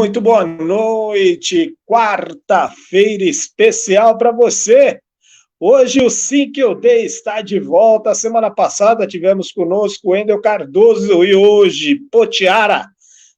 Muito boa noite, quarta-feira especial para você. Hoje o Sim que eu dei está de volta. Semana passada tivemos conosco o Wendel Cardoso e hoje Potiara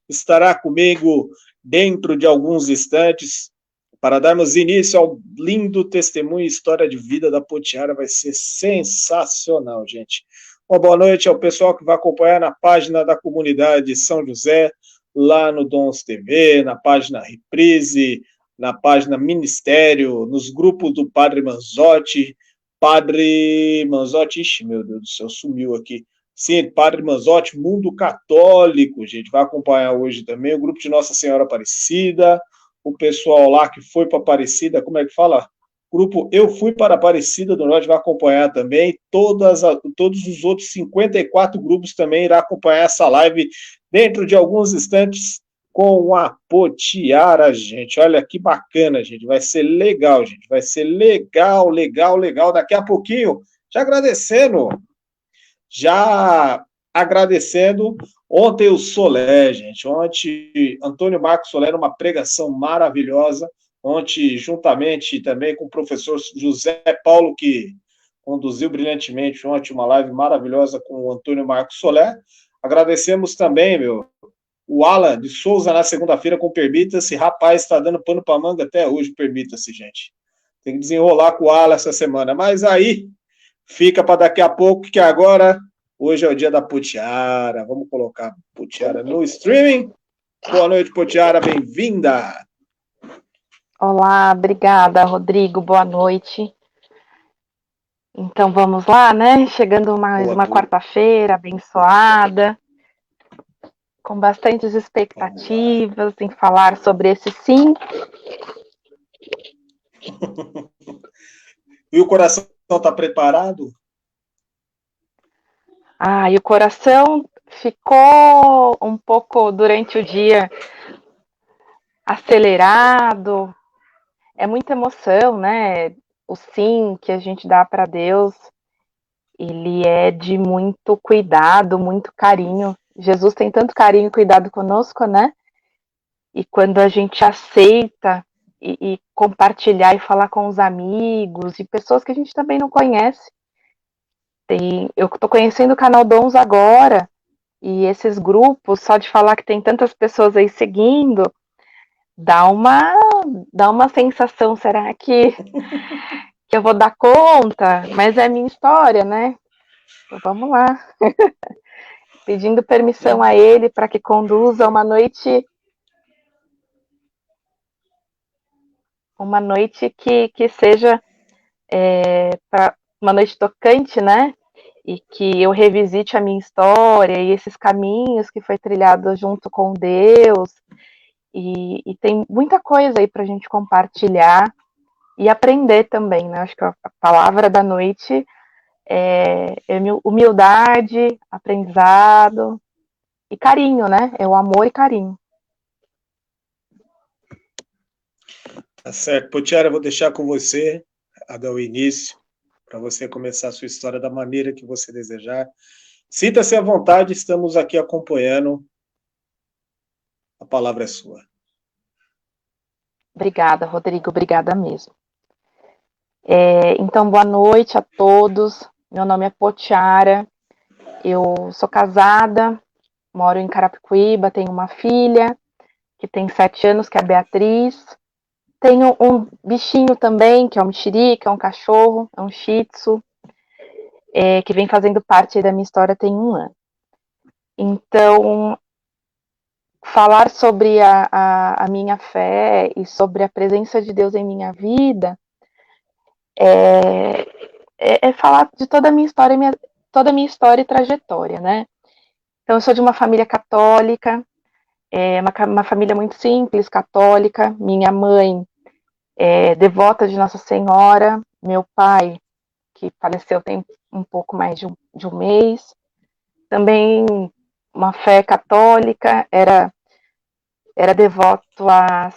estará comigo dentro de alguns instantes para darmos início ao lindo testemunho e história de vida da Potiara. Vai ser sensacional, gente. Uma boa noite ao pessoal que vai acompanhar na página da comunidade São José, lá no Dons TV, na página Reprise, na página Ministério, nos grupos do Padre Manzotti. Padre Manzotti, ixi, meu Deus do céu, sumiu aqui. Sim, Padre Manzotti, Mundo Católico, gente, vai acompanhar hoje também, o grupo de Nossa Senhora Aparecida, o pessoal lá que foi para Aparecida, como é que fala? Grupo Eu Fui para Aparecida do Norte vai acompanhar também, todos os outros 54 grupos também irão acompanhar essa live dentro de alguns instantes com a Potiara, gente. Olha que bacana, gente. Vai ser legal, gente. Vai ser legal, legal, legal. Daqui a pouquinho, já agradecendo ontem o Solé, gente. Ontem, Antônio Marcos Solé, uma pregação maravilhosa. Ontem, juntamente também com o professor José Paulo, que conduziu brilhantemente ontem uma live maravilhosa com o Antônio Marcos Solé. Agradecemos também, o Alan de Souza na segunda-feira com Permita-se. Rapaz, está dando pano para manga até hoje, Permita-se, gente. Tem que desenrolar com o Alan essa semana. Mas aí, fica para daqui a pouco, que agora, hoje é o dia da Potiara. Vamos colocar Potiara no streaming. Boa noite, Potiara, bem-vinda. Olá, obrigada, Rodrigo, boa noite. Então vamos lá, né? Chegando mais uma quarta-feira abençoada, com bastantes expectativas em falar sobre esse sim. E o coração está preparado? E o coração ficou um pouco durante o dia acelerado. É muita emoção, né? O sim que a gente dá para Deus, ele é de muito cuidado, muito carinho. Jesus tem tanto carinho e cuidado conosco, né? E quando a gente aceita e compartilhar e falar com os amigos e pessoas que a gente também não conhece. Eu estou conhecendo o canal Dons agora, e esses grupos, só de falar que tem tantas pessoas aí seguindo, dá uma sensação, será que eu vou dar conta? Mas é a minha história, né? Então, vamos lá. Pedindo permissão a ele para que conduza uma noite que seja uma noite tocante, né? E que eu revisite a minha história e esses caminhos que foi trilhado junto com Deus. E tem muita coisa aí para a gente compartilhar e aprender também, né? Acho que a palavra da noite é humildade, aprendizado e carinho, né? É o amor e carinho. Tá certo. Potiara, eu vou deixar com você a dar o início, para você começar a sua história da maneira que você desejar. Sinta-se à vontade, estamos aqui acompanhando. A palavra é sua. Obrigada, Rodrigo, obrigada mesmo. Então, boa noite a todos. Meu nome é Potiara, eu sou casada, moro em Carapicuíba, tenho uma filha que tem 7 anos, que é a Beatriz. Tenho um bichinho também, que é um mexerica, é um cachorro, é um shih tzu, que vem fazendo parte da minha história tem 1 ano. Então, falar sobre a minha fé e sobre a presença de Deus em minha vida é falar de toda a minha história e trajetória, né? Então, eu sou de uma família católica, uma família muito simples, católica. Minha mãe é devota de Nossa Senhora, meu pai, que faleceu tem um pouco mais de um mês, também uma fé católica, era devoto a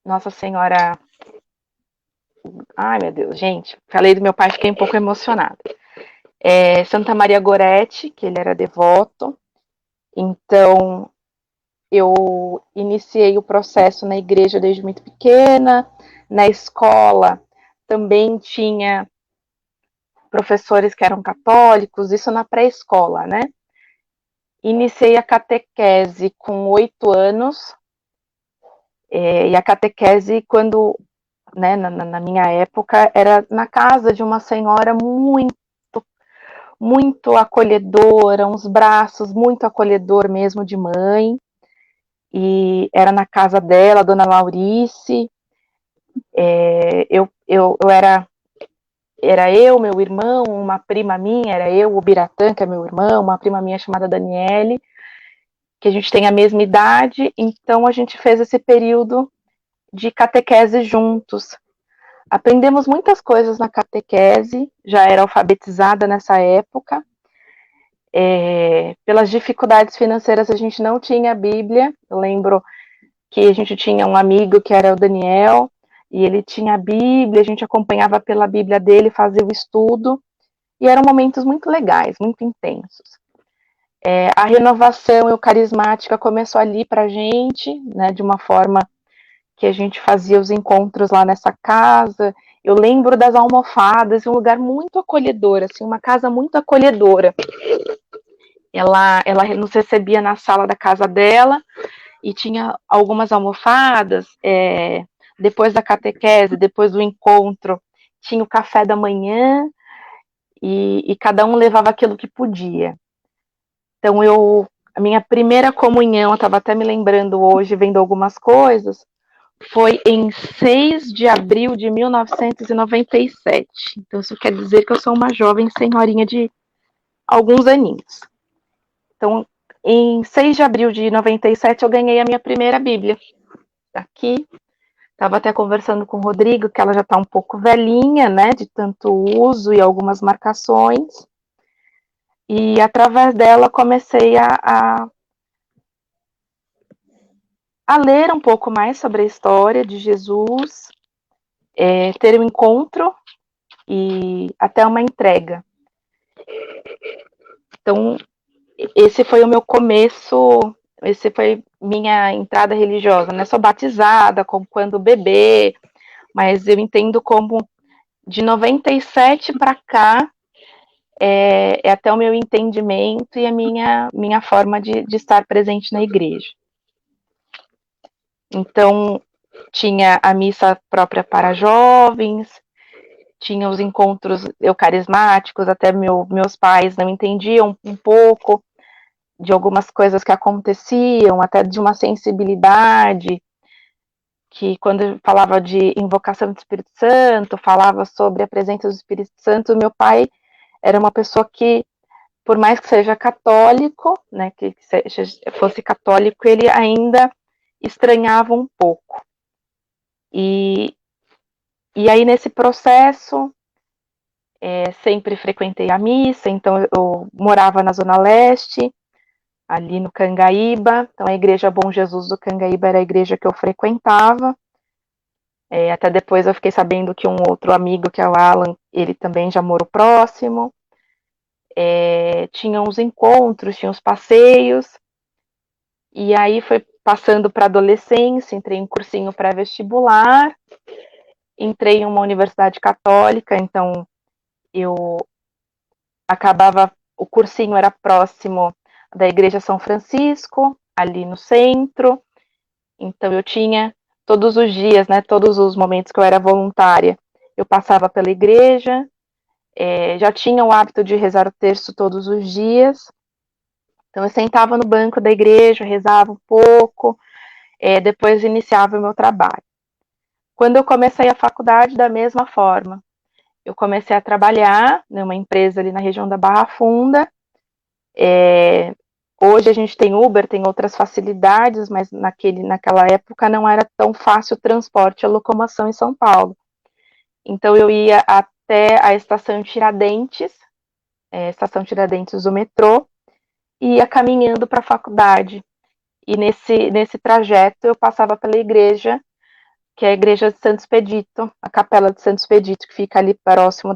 Nossa Senhora. Ai, meu Deus, gente, falei do meu pai, fiquei um pouco emocionada. Santa Maria Gorete, que ele era devoto. Então, eu iniciei o processo na igreja desde muito pequena, na escola também tinha professores que eram católicos, isso na pré-escola, né? Iniciei a catequese com 8 anos, e a catequese, quando, né, na minha época, era na casa de uma senhora muito acolhedora, uns braços muito acolhedor mesmo de mãe, e era na casa dela, Dona Laurice. Era eu, meu irmão, uma prima minha, era eu, o Biratã, que é meu irmão, uma prima minha chamada Daniele, que a gente tem a mesma idade, então a gente fez esse período de catequese juntos. Aprendemos muitas coisas na catequese, já era alfabetizada nessa época. Pelas dificuldades financeiras, a gente não tinha Bíblia. Eu lembro que a gente tinha um amigo que era o Daniel, e ele tinha a Bíblia, a gente acompanhava pela Bíblia dele, fazia o estudo, e eram momentos muito legais, muito intensos. A renovação eucarismática começou ali para a gente, né, de uma forma que a gente fazia os encontros lá nessa casa. Eu lembro das almofadas, um lugar muito acolhedor, assim, uma casa muito acolhedora. Ela nos recebia na sala da casa dela e tinha algumas almofadas. Depois da catequese, depois do encontro, tinha o café da manhã e cada um levava aquilo que podia. Então, a minha primeira comunhão, eu estava até me lembrando hoje, vendo algumas coisas, foi em 6 de abril de 1997. Então, isso quer dizer que eu sou uma jovem senhorinha de alguns aninhos. Então, em 6 de abril de 97, eu ganhei a minha primeira Bíblia. Aqui, estava até conversando com o Rodrigo, que ela já está um pouco velhinha, né, de tanto uso e algumas marcações. E através dela comecei a ler um pouco mais sobre a história de Jesus, ter um encontro e até uma entrega. Então, esse foi o meu começo, esse foi minha entrada religiosa, né? Sou batizada como quando bebê, mas eu entendo como de 97 para cá é até o meu entendimento e a minha forma de estar presente na igreja. Então, tinha a missa própria para jovens, tinha os encontros eucarismáticos, até meus pais não entendiam um pouco de algumas coisas que aconteciam, até de uma sensibilidade, que quando falava de invocação do Espírito Santo, falava sobre a presença do Espírito Santo, meu pai era uma pessoa que, por mais que seja católico, né, que fosse católico, ele ainda estranhava um pouco. E aí, nesse processo, sempre frequentei a missa, então eu morava na Zona Leste, ali no Cangaíba, então a Igreja Bom Jesus do Cangaíba era a igreja que eu frequentava. Até depois eu fiquei sabendo que um outro amigo, que é o Alan, ele também já morou próximo. Tinha uns encontros, tinha uns passeios, e aí foi passando para a adolescência, entrei em cursinho pré-vestibular, entrei em uma universidade católica, então eu acabava, o cursinho era próximo da Igreja São Francisco, ali no centro, então eu tinha todos os dias, né, todos os momentos que eu era voluntária, eu passava pela igreja, já tinha o hábito de rezar o terço todos os dias, então eu sentava no banco da igreja, rezava um pouco, depois iniciava o meu trabalho. Quando eu comecei a faculdade, da mesma forma, eu comecei a trabalhar numa empresa ali na região da Barra Funda. Hoje a gente tem Uber, tem outras facilidades, mas naquela época não era tão fácil o transporte, a locomoção em São Paulo. Então eu ia até a estação Tiradentes do metrô, e ia caminhando para a faculdade. E nesse trajeto eu passava pela igreja, que é a igreja de Santo Expedito, a capela de Santo Expedito, que fica ali próximo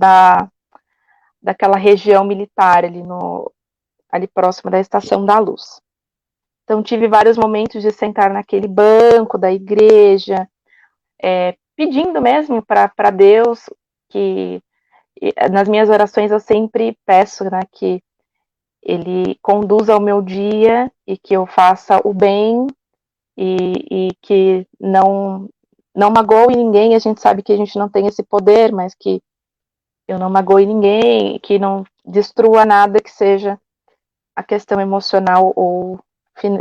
daquela região militar, ali próximo da Estação da Luz. Então, tive vários momentos de sentar naquele banco da igreja, pedindo mesmo para Deus que, nas minhas orações, eu sempre peço, né, que Ele conduza o meu dia e que eu faça o bem e que não magoe ninguém. A gente sabe que a gente não tem esse poder, mas que eu não magoe ninguém, que não destrua nada que seja a questão emocional ou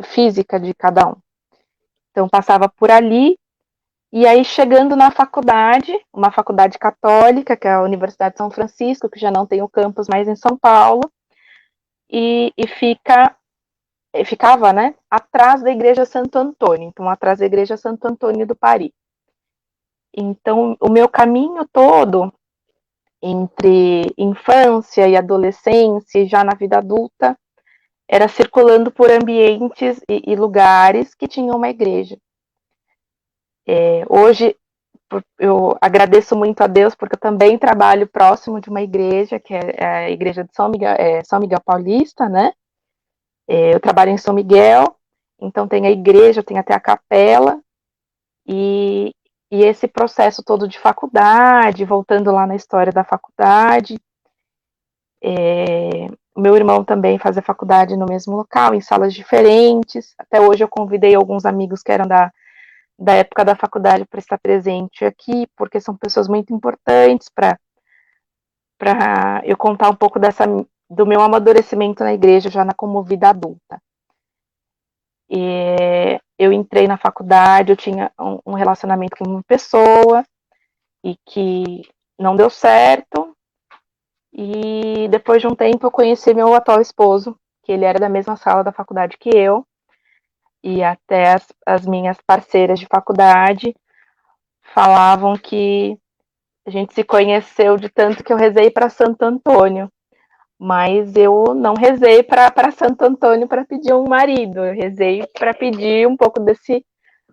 física de cada um. Então, passava por ali, e aí chegando na faculdade, uma faculdade católica, que é a Universidade de São Francisco, que já não tem o campus mais em São Paulo, e ficava, né, atrás da Igreja Santo Antônio, então atrás da Igreja Santo Antônio do Pari. Então, o meu caminho todo, entre infância e adolescência, e já na vida adulta, era circulando por ambientes e lugares que tinham uma igreja. Hoje, eu agradeço muito a Deus, porque eu também trabalho próximo de uma igreja, que é a igreja de São Miguel Paulista, né? Eu trabalho em São Miguel, então tem a igreja, tem até a capela, e esse processo todo de faculdade, voltando lá na história da faculdade, o meu irmão também fazia faculdade no mesmo local, em salas diferentes. Até hoje eu convidei alguns amigos que eram da época da faculdade para estar presente aqui, porque são pessoas muito importantes para eu contar um pouco do meu amadurecimento na igreja, já como vida adulta. Eu entrei na faculdade, eu tinha um relacionamento com uma pessoa e que não deu certo, e depois de um tempo eu conheci meu atual esposo, que ele era da mesma sala da faculdade que eu, e até as minhas parceiras de faculdade falavam que a gente se conheceu de tanto que eu rezei para Santo Antônio, mas eu não rezei para Santo Antônio para pedir um marido, eu rezei para pedir um pouco desse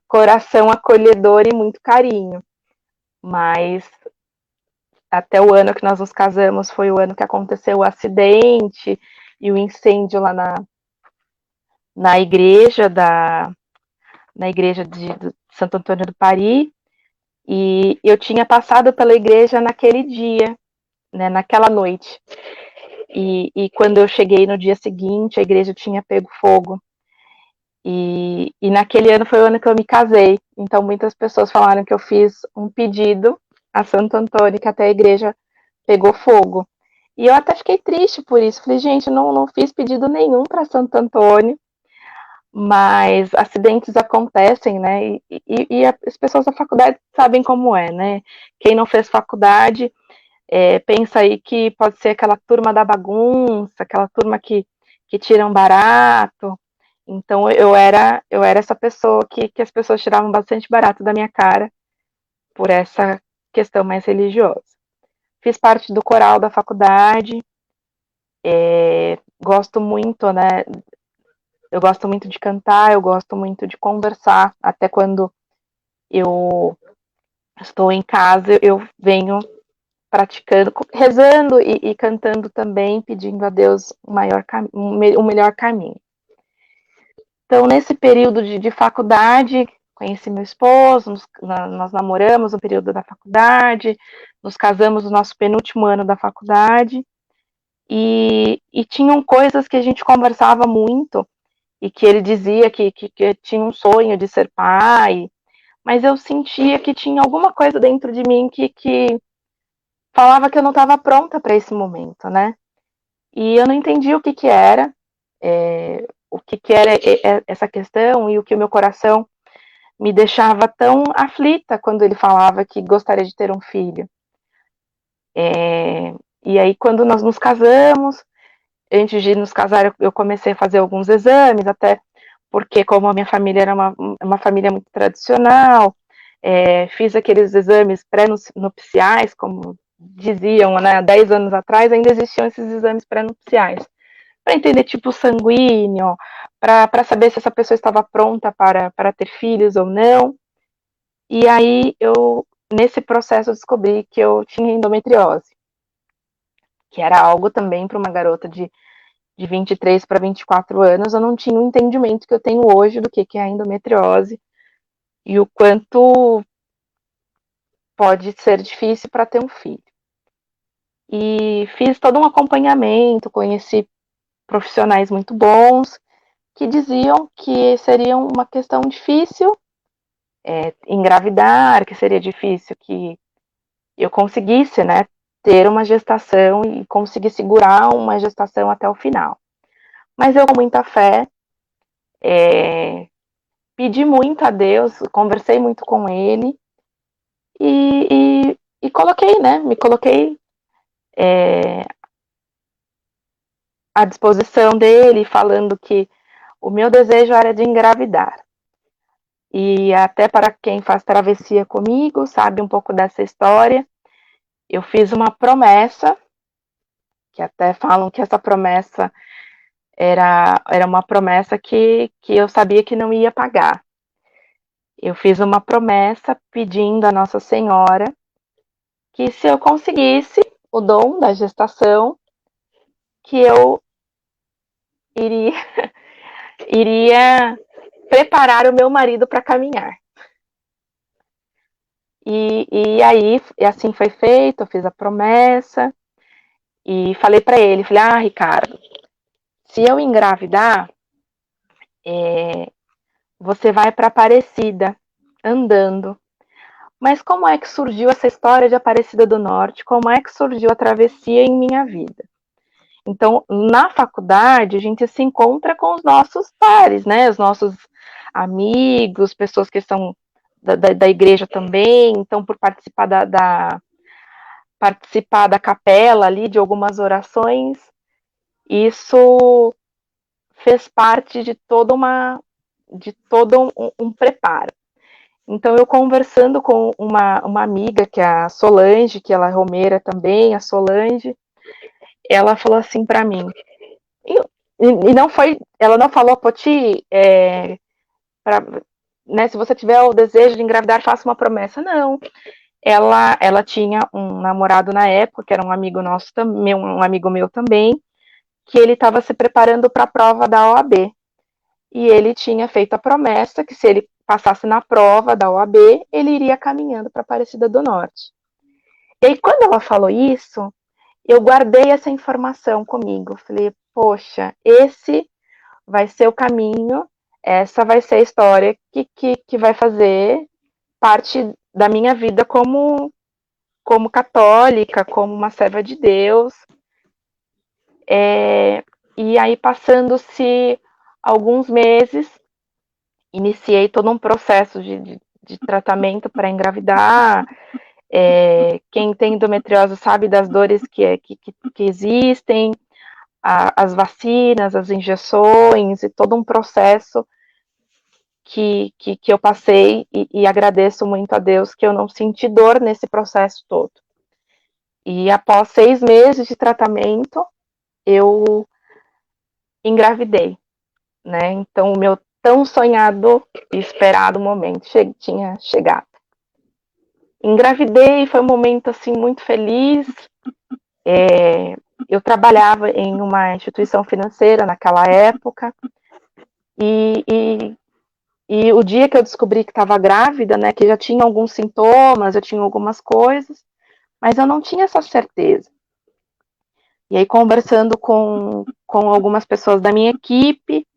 coração acolhedor e muito carinho. Mas até o ano que nós nos casamos foi o ano que aconteceu o acidente e o incêndio lá na igreja de Santo Antônio do Pari, e eu tinha passado pela igreja naquele dia, né, naquela noite. E quando eu cheguei no dia seguinte, a igreja tinha pego fogo. E naquele ano foi o ano que eu me casei. Então muitas pessoas falaram que eu fiz um pedido a Santo Antônio, que até a igreja pegou fogo. E eu até fiquei triste por isso. Falei, gente, não fiz pedido nenhum para Santo Antônio, mas acidentes acontecem, né? E as pessoas da faculdade sabem como é, né? Quem não fez faculdade pensa aí que pode ser aquela turma da bagunça, aquela turma que tira um barato. Então eu era essa pessoa que as pessoas tiravam bastante barato da minha cara por essa questão mais religiosa. Fiz parte do coral da faculdade, gosto muito, né? Eu gosto muito de cantar, eu gosto muito de conversar. Até quando eu estou em casa, eu venho praticando, rezando e cantando também, pedindo a Deus um melhor caminho. Então, nesse período de faculdade, conheci meu esposo, nós namoramos no período da faculdade, nos casamos no nosso penúltimo ano da faculdade, e tinham coisas que a gente conversava muito, e que ele dizia que tinha um sonho de ser pai, mas eu sentia que tinha alguma coisa dentro de mim que falava que eu não estava pronta para esse momento, né? E eu não entendi o que era, o que era essa questão, e o que o meu coração me deixava tão aflita quando ele falava que gostaria de ter um filho. E aí, quando nós nos casamos, antes de nos casar, eu comecei a fazer alguns exames, até porque, como a minha família era uma família muito tradicional, fiz aqueles exames pré-nupciais, como diziam, né, 10 anos atrás, ainda existiam esses exames pré-nupciais, para entender tipo sanguíneo, para saber se essa pessoa estava pronta para ter filhos ou não. E aí, nesse processo, eu descobri que eu tinha endometriose, que era algo também para uma garota de de 23 para 24 anos, eu não tinha o entendimento que eu tenho hoje do que é a endometriose e o quanto pode ser difícil para ter um filho. E fiz todo um acompanhamento, conheci profissionais muito bons que diziam que seria uma questão difícil engravidar, que seria difícil que eu conseguisse, né, ter uma gestação e conseguir segurar uma gestação até o final. Mas eu, com muita fé, pedi muito a Deus, conversei muito com Ele e coloquei, né, me coloquei à disposição dele, falando que o meu desejo era de engravidar. E até para quem faz travessia comigo, sabe um pouco dessa história, eu fiz uma promessa, que até falam que essa promessa era uma promessa que eu sabia que não ia pagar. Eu fiz uma promessa pedindo a Nossa Senhora que se eu conseguisse o dom da gestação, que eu iria, iria preparar o meu marido para caminhar. E aí, assim foi feito, eu fiz a promessa e falei para ele, falei, Ricardo, se eu engravidar, você vai para Aparecida, andando. Mas como é que surgiu essa história de Aparecida do Norte? Como é que surgiu a travessia em minha vida? Então, na faculdade, a gente se encontra com os nossos pares, né? Os nossos amigos, pessoas que são da igreja também. Então, por participar participar da capela ali, de algumas orações, isso fez parte de todo um preparo. Então, eu conversando com uma amiga, que é a Solange, que ela é romeira também, a Solange, ela falou assim para mim, e não foi, ela não falou, Poti, né, se você tiver o desejo de engravidar, faça uma promessa. Não. Ela tinha um namorado na época, que era um amigo nosso também, um amigo meu também, que ele estava se preparando para a prova da OAB. E ele tinha feito a promessa que se ele passasse na prova da OAB, ele iria caminhando para Aparecida do Norte. E aí, quando ela falou isso, eu guardei essa informação comigo. Falei, poxa, esse vai ser o caminho, essa vai ser a história que vai fazer parte da minha vida como católica, como uma serva de Deus. E aí, passando-se alguns meses, iniciei todo um processo de tratamento para engravidar. Quem tem endometriose sabe das dores que existem, as vacinas, as injeções e todo um processo que eu passei e agradeço muito a Deus que eu não senti dor nesse processo todo. E após 6 meses de tratamento, eu engravidei, né? Então, o meu tão sonhado e esperado momento tinha chegado. Engravidei, foi um momento assim muito feliz. Eu trabalhava em uma instituição financeira naquela época e o dia que eu descobri que estava grávida, né, que já tinha alguns sintomas, eu tinha algumas coisas, mas eu não tinha essa certeza. E aí, conversando com algumas pessoas da minha equipe,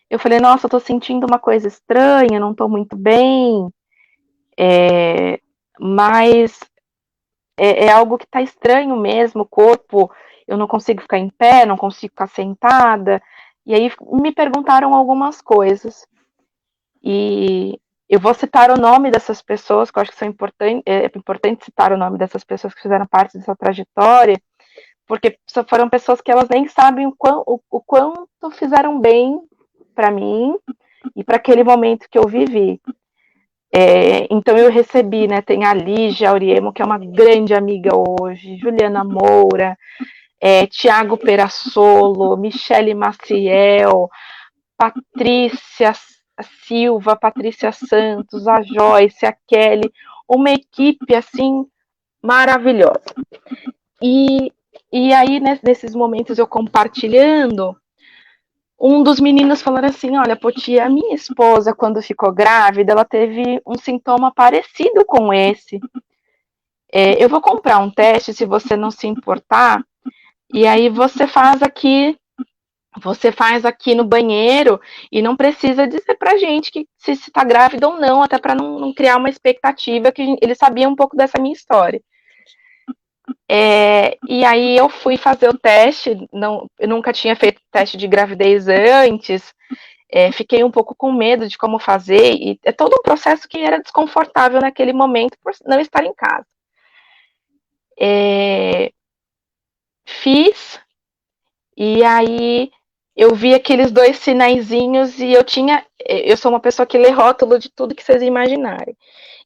eu falei, nossa, eu tô sentindo uma coisa estranha, não tô muito bem, mas é algo que tá estranho mesmo, o corpo, eu não consigo ficar em pé, não consigo ficar sentada. E aí me perguntaram algumas coisas. E eu vou citar o nome dessas pessoas, que eu acho que é importante citar o nome dessas pessoas que fizeram parte dessa trajetória, porque foram pessoas que elas nem sabem o quanto fizeram bem para mim e para aquele momento que eu vivi. Então eu recebi, né, tem a Lígia Auriemo, que é uma grande amiga hoje, Juliana Moura, Tiago Perassolo, Michele Maciel, Patrícia Silva, Patrícia Santos, a Joyce, a Kelly, uma equipe assim maravilhosa. E aí, nesses momentos, eu compartilhando, um dos meninos falou assim, olha, Poti, a minha esposa, quando ficou grávida, ela teve um sintoma parecido com esse. Eu vou comprar um teste, se você não se importar, e aí você faz aqui no banheiro e não precisa dizer pra gente que se está grávida ou não, até para não criar uma expectativa, que ele sabia um pouco dessa minha história. E aí eu fui fazer o teste, eu nunca tinha feito teste de gravidez antes, fiquei um pouco com medo de como fazer, e é todo um processo que era desconfortável naquele momento por não estar em casa. Fiz, e aí eu vi aqueles dois sinaizinhos e eu sou uma pessoa que lê rótulo de tudo que vocês imaginarem.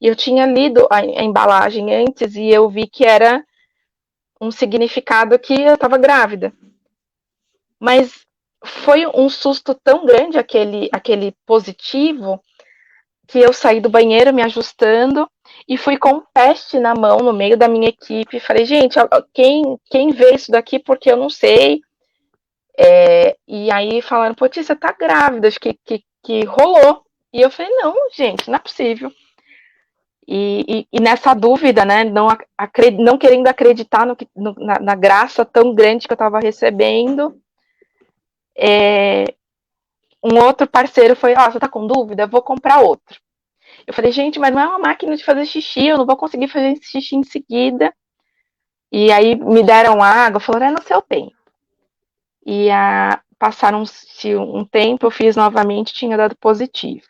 E eu tinha lido a embalagem antes e eu vi que era um significado que eu estava grávida. Mas foi um susto tão grande aquele positivo que eu saí do banheiro me ajustando e fui com um teste na mão no meio da minha equipe. Falei, gente, quem vê isso daqui porque eu não sei. E aí falaram, pô, tia, você tá grávida, acho que rolou. E eu falei, não, gente, não é possível. E nessa dúvida, né, não querendo acreditar na graça tão grande que eu estava recebendo, um outro parceiro foi, você tá com dúvida? Eu vou comprar outro. Eu falei, gente, mas não é uma máquina de fazer xixi, eu não vou conseguir fazer xixi em seguida. E aí me deram água, falaram, no seu tempo. E passaram-se um tempo, eu fiz novamente, tinha dado positivo.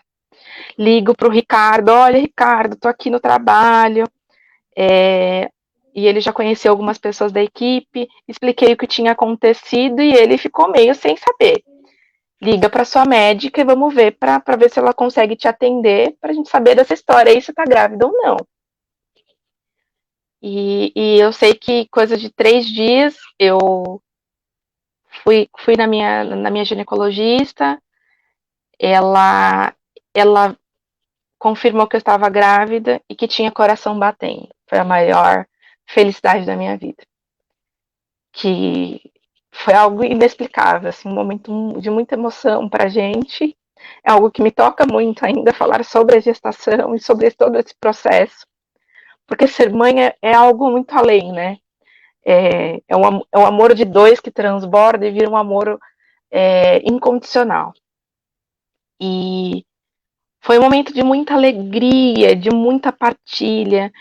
Ligo pro Ricardo, olha, Ricardo, tô aqui no trabalho, e ele já conheceu algumas pessoas da equipe, expliquei o que tinha acontecido e ele ficou meio sem saber. Liga para sua médica e vamos ver para ver se ela consegue te atender, para a gente saber dessa história aí, se tá grávida ou não. E eu sei que coisa de 3 dias eu fui na minha ginecologista, ela confirmou que eu estava grávida e que tinha coração batendo. Foi a maior felicidade da minha vida. Que foi algo inexplicável, assim, um momento de muita emoção pra gente. É algo que me toca muito ainda falar sobre a gestação e sobre todo esse processo. Porque ser mãe é algo muito além, né? É um amor de dois que transborda e vira um amor incondicional. E foi um momento de muita alegria, de muita partilha.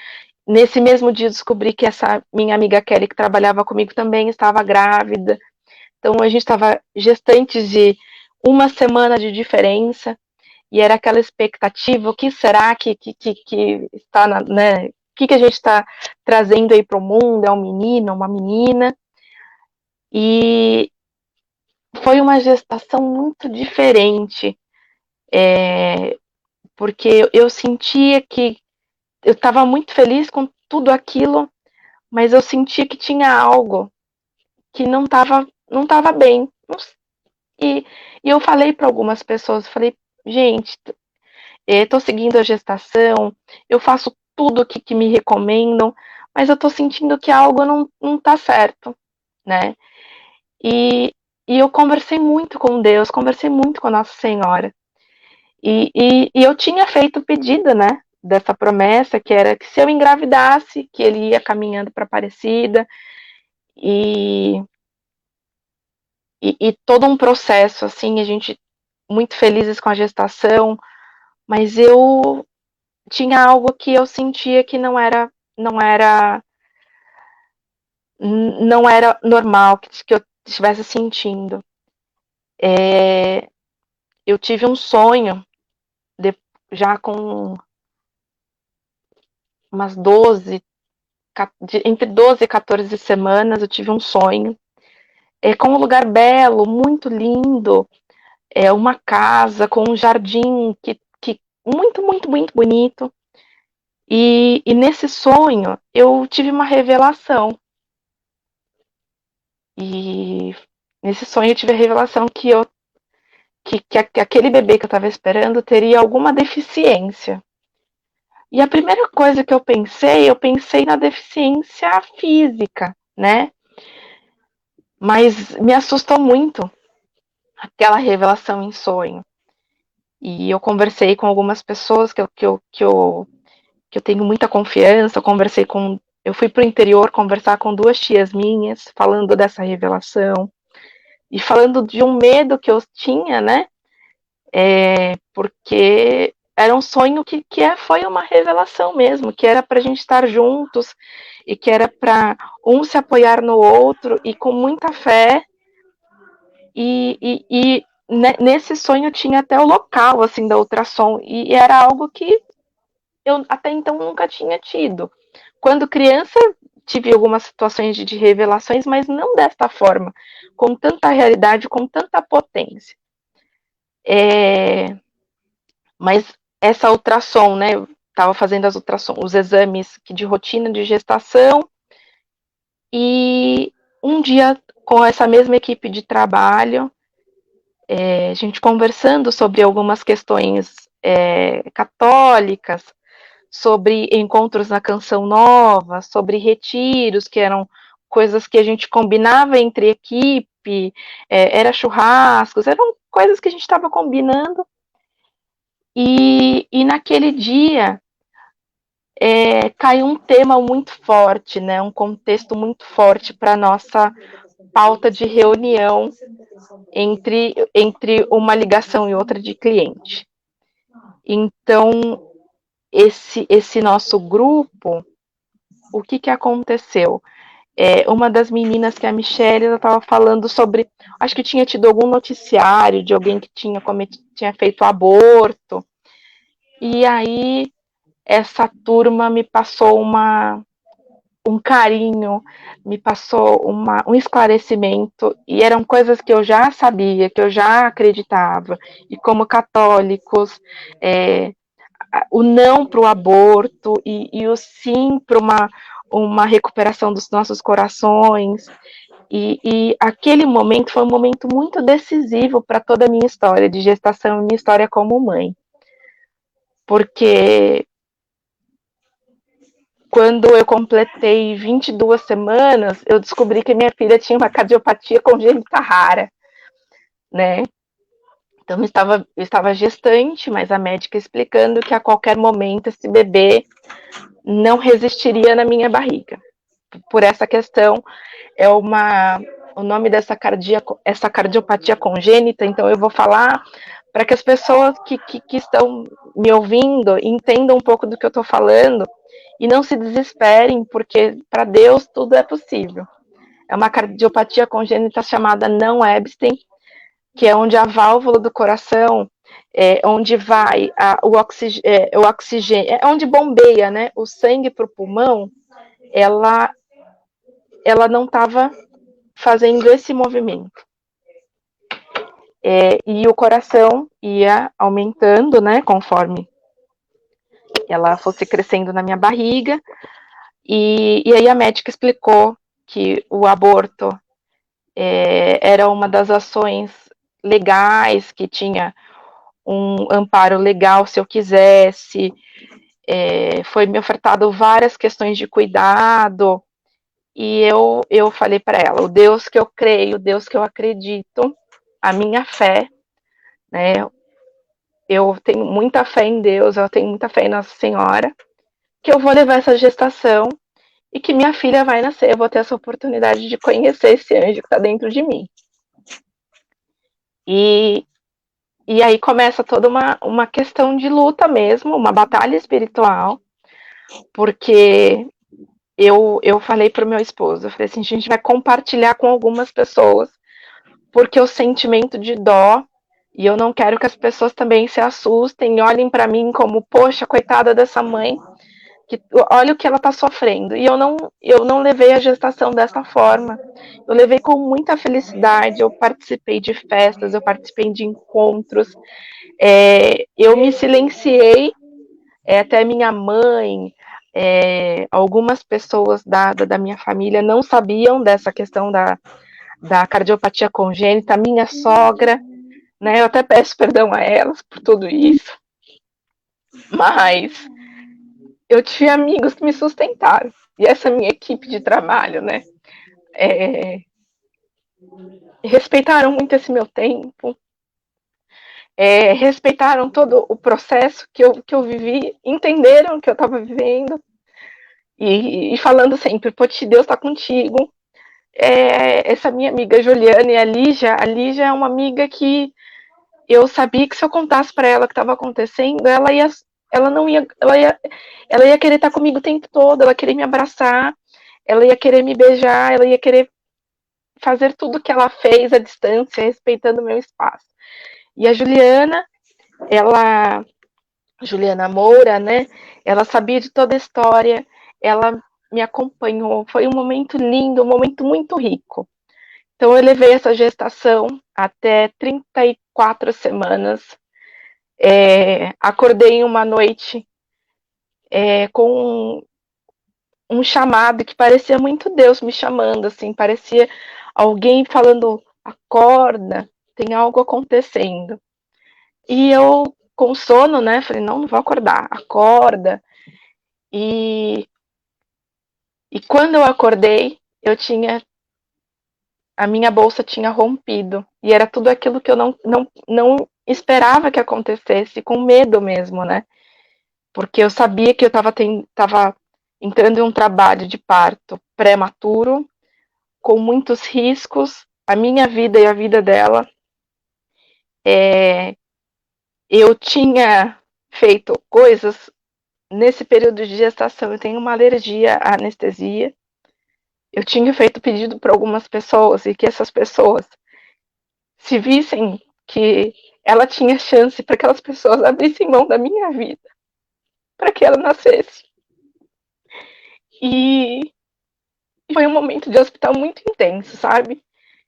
Nesse mesmo dia descobri que essa minha amiga Kelly, que trabalhava comigo, também estava grávida. Então a gente estava gestantes de uma semana de diferença. E era aquela expectativa, o que será que está, né? O que a gente está trazendo aí para o mundo? É um menino, uma menina? E foi uma gestação muito diferente, porque eu sentia que eu estava muito feliz com tudo aquilo, mas eu sentia que tinha algo que não tava bem. E, e eu falei para algumas pessoas, falei, gente, estou seguindo a gestação, eu faço tudo o que me recomendam, mas eu estou sentindo que algo não está certo, né? E, e eu conversei muito com Deus, conversei muito com a Nossa Senhora. E eu tinha feito o pedido, né? Dessa promessa, que era que se eu engravidasse, que ele ia caminhando para Aparecida, e, e todo um processo, assim, a gente muito felizes com a gestação, mas eu tinha algo que eu sentia que não era, não era normal que eu estivesse sentindo. Eu tive um sonho, já com umas entre 12 e 14 semanas, eu tive um sonho com um lugar belo, muito lindo, uma casa com um jardim que muito, muito, muito bonito. E nesse sonho eu tive uma revelação. E nesse sonho eu tive a revelação que aquele bebê que eu estava esperando teria alguma deficiência. E a primeira coisa que eu pensei na deficiência física, né? Mas me assustou muito, aquela revelação em sonho. E eu conversei com algumas pessoas que eu tenho muita confiança, eu fui para o interior conversar com 2 tias minhas, falando dessa revelação, e falando de um medo que eu tinha, né? Porque era um sonho foi uma revelação mesmo, que era para a gente estar juntos, e que era para um se apoiar no outro, e com muita fé, e nesse sonho tinha até o local, assim, da ultrassom, e era algo que eu até então nunca tinha tido. Quando criança, tive algumas situações de revelações, mas não desta forma, com tanta realidade, com tanta potência. Mas essa ultrassom, né? Estava fazendo os exames de rotina de gestação, e um dia, com essa mesma equipe de trabalho, a gente conversando sobre algumas questões católicas, sobre encontros na Canção Nova, sobre retiros, que eram coisas que a gente combinava entre equipe, era churrascos, eram coisas que a gente estava combinando, e naquele dia caiu um tema muito forte, né, um contexto muito forte para a nossa pauta de reunião entre uma ligação e outra de cliente. Então, esse nosso grupo, o que aconteceu? Uma das meninas, que é a Michelle, ela estava falando sobre, acho que tinha tido algum noticiário de alguém que tinha feito aborto, e aí essa turma me passou um carinho, me passou um esclarecimento, e eram coisas que eu já sabia, que eu já acreditava, e como católicos, o não para o aborto e o sim para uma recuperação dos nossos corações. E aquele momento foi um momento muito decisivo para toda a minha história de gestação e minha história como mãe. Porque quando eu completei 22 semanas, eu descobri que minha filha tinha uma cardiopatia congênita rara, né? Então, eu estava gestante, mas a médica explicando que a qualquer momento esse bebê não resistiria na minha barriga. Por essa questão, o nome essa cardiopatia congênita, então eu vou falar para que as pessoas que estão me ouvindo entendam um pouco do que eu estou falando e não se desesperem, porque para Deus tudo é possível. É uma cardiopatia congênita chamada não Ebstein, que é onde a válvula do coração, onde vai o oxigênio, onde bombeia, né, o sangue para o pulmão, ela não estava fazendo esse movimento. E o coração ia aumentando, né, conforme ela fosse crescendo na minha barriga, e aí a médica explicou que o aborto era uma das ações legais, que tinha um amparo legal se eu quisesse, foi me ofertado várias questões de cuidado, e eu falei para ela, o Deus que eu creio, o Deus que eu acredito, a minha fé, né, eu tenho muita fé em Deus, eu tenho muita fé em Nossa Senhora, que eu vou levar essa gestação e que minha filha vai nascer, eu vou ter essa oportunidade de conhecer esse anjo que está dentro de mim. E aí começa toda uma questão de luta mesmo, uma batalha espiritual, porque eu falei para o meu esposo, eu falei assim, a gente vai compartilhar com algumas pessoas, porque o sentimento de dó, e eu não quero que as pessoas também se assustem e olhem para mim como, poxa, coitada dessa mãe, que olha o que ela está sofrendo. E eu não levei a gestação dessa forma. Eu levei com muita felicidade, eu participei de festas, eu participei de encontros, eu me silenciei, até minha mãe, algumas pessoas da minha família não sabiam dessa questão da cardiopatia congênita, minha sogra, né, eu até peço perdão a elas por tudo isso, mas eu tive amigos que me sustentaram, e essa minha equipe de trabalho, né, respeitaram muito esse meu tempo, respeitaram todo o processo que eu vivi, entenderam o que eu estava vivendo, e falando sempre, Poti, Deus está contigo. Essa minha amiga Juliana e a Lígia é uma amiga que eu sabia que se eu contasse para ela o que estava acontecendo, ela ia querer estar comigo o tempo todo, ela ia querer me abraçar, ela ia querer me beijar, ela ia querer fazer tudo que ela fez à distância, respeitando o meu espaço. E a Juliana Moura, né? Ela sabia de toda a história, ela me acompanhou. Foi um momento lindo, um momento muito rico. Então, eu levei essa gestação até 34 semanas. Acordei uma noite com um chamado que parecia muito Deus me chamando, assim, parecia alguém falando, acorda, tem algo acontecendo. E eu, com sono, né, falei, não vou acordar, acorda. E quando eu acordei, a minha bolsa tinha rompido. E era tudo aquilo que eu não esperava que acontecesse, com medo mesmo, né? Porque eu sabia que eu estava entrando em um trabalho de parto prematuro, com muitos riscos, a minha vida e a vida dela. Eu tinha feito coisas nesse período de gestação, eu tenho uma alergia à anestesia. Eu tinha feito pedido para algumas pessoas e que essas pessoas, se vissem que ela tinha chance, para aquelas pessoas abrissem mão da minha vida, para que ela nascesse. E foi um momento de hospital muito intenso, sabe?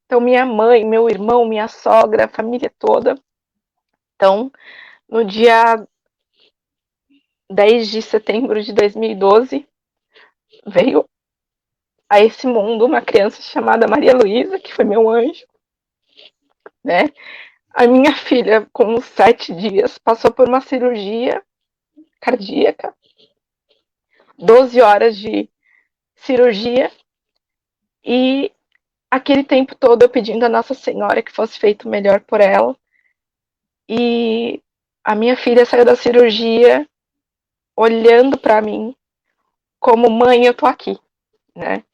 Então, minha mãe, meu irmão, minha sogra, a família toda. Então, no dia 10 de setembro de 2012, veio a esse mundo uma criança chamada Maria Luísa, que foi meu anjo, né? A minha filha, com 7 dias, passou por uma cirurgia cardíaca, 12 horas de cirurgia, e aquele tempo todo eu pedindo a Nossa Senhora que fosse feito o melhor por ela. E a minha filha saiu da cirurgia olhando para mim como mãe, eu tô aqui, né?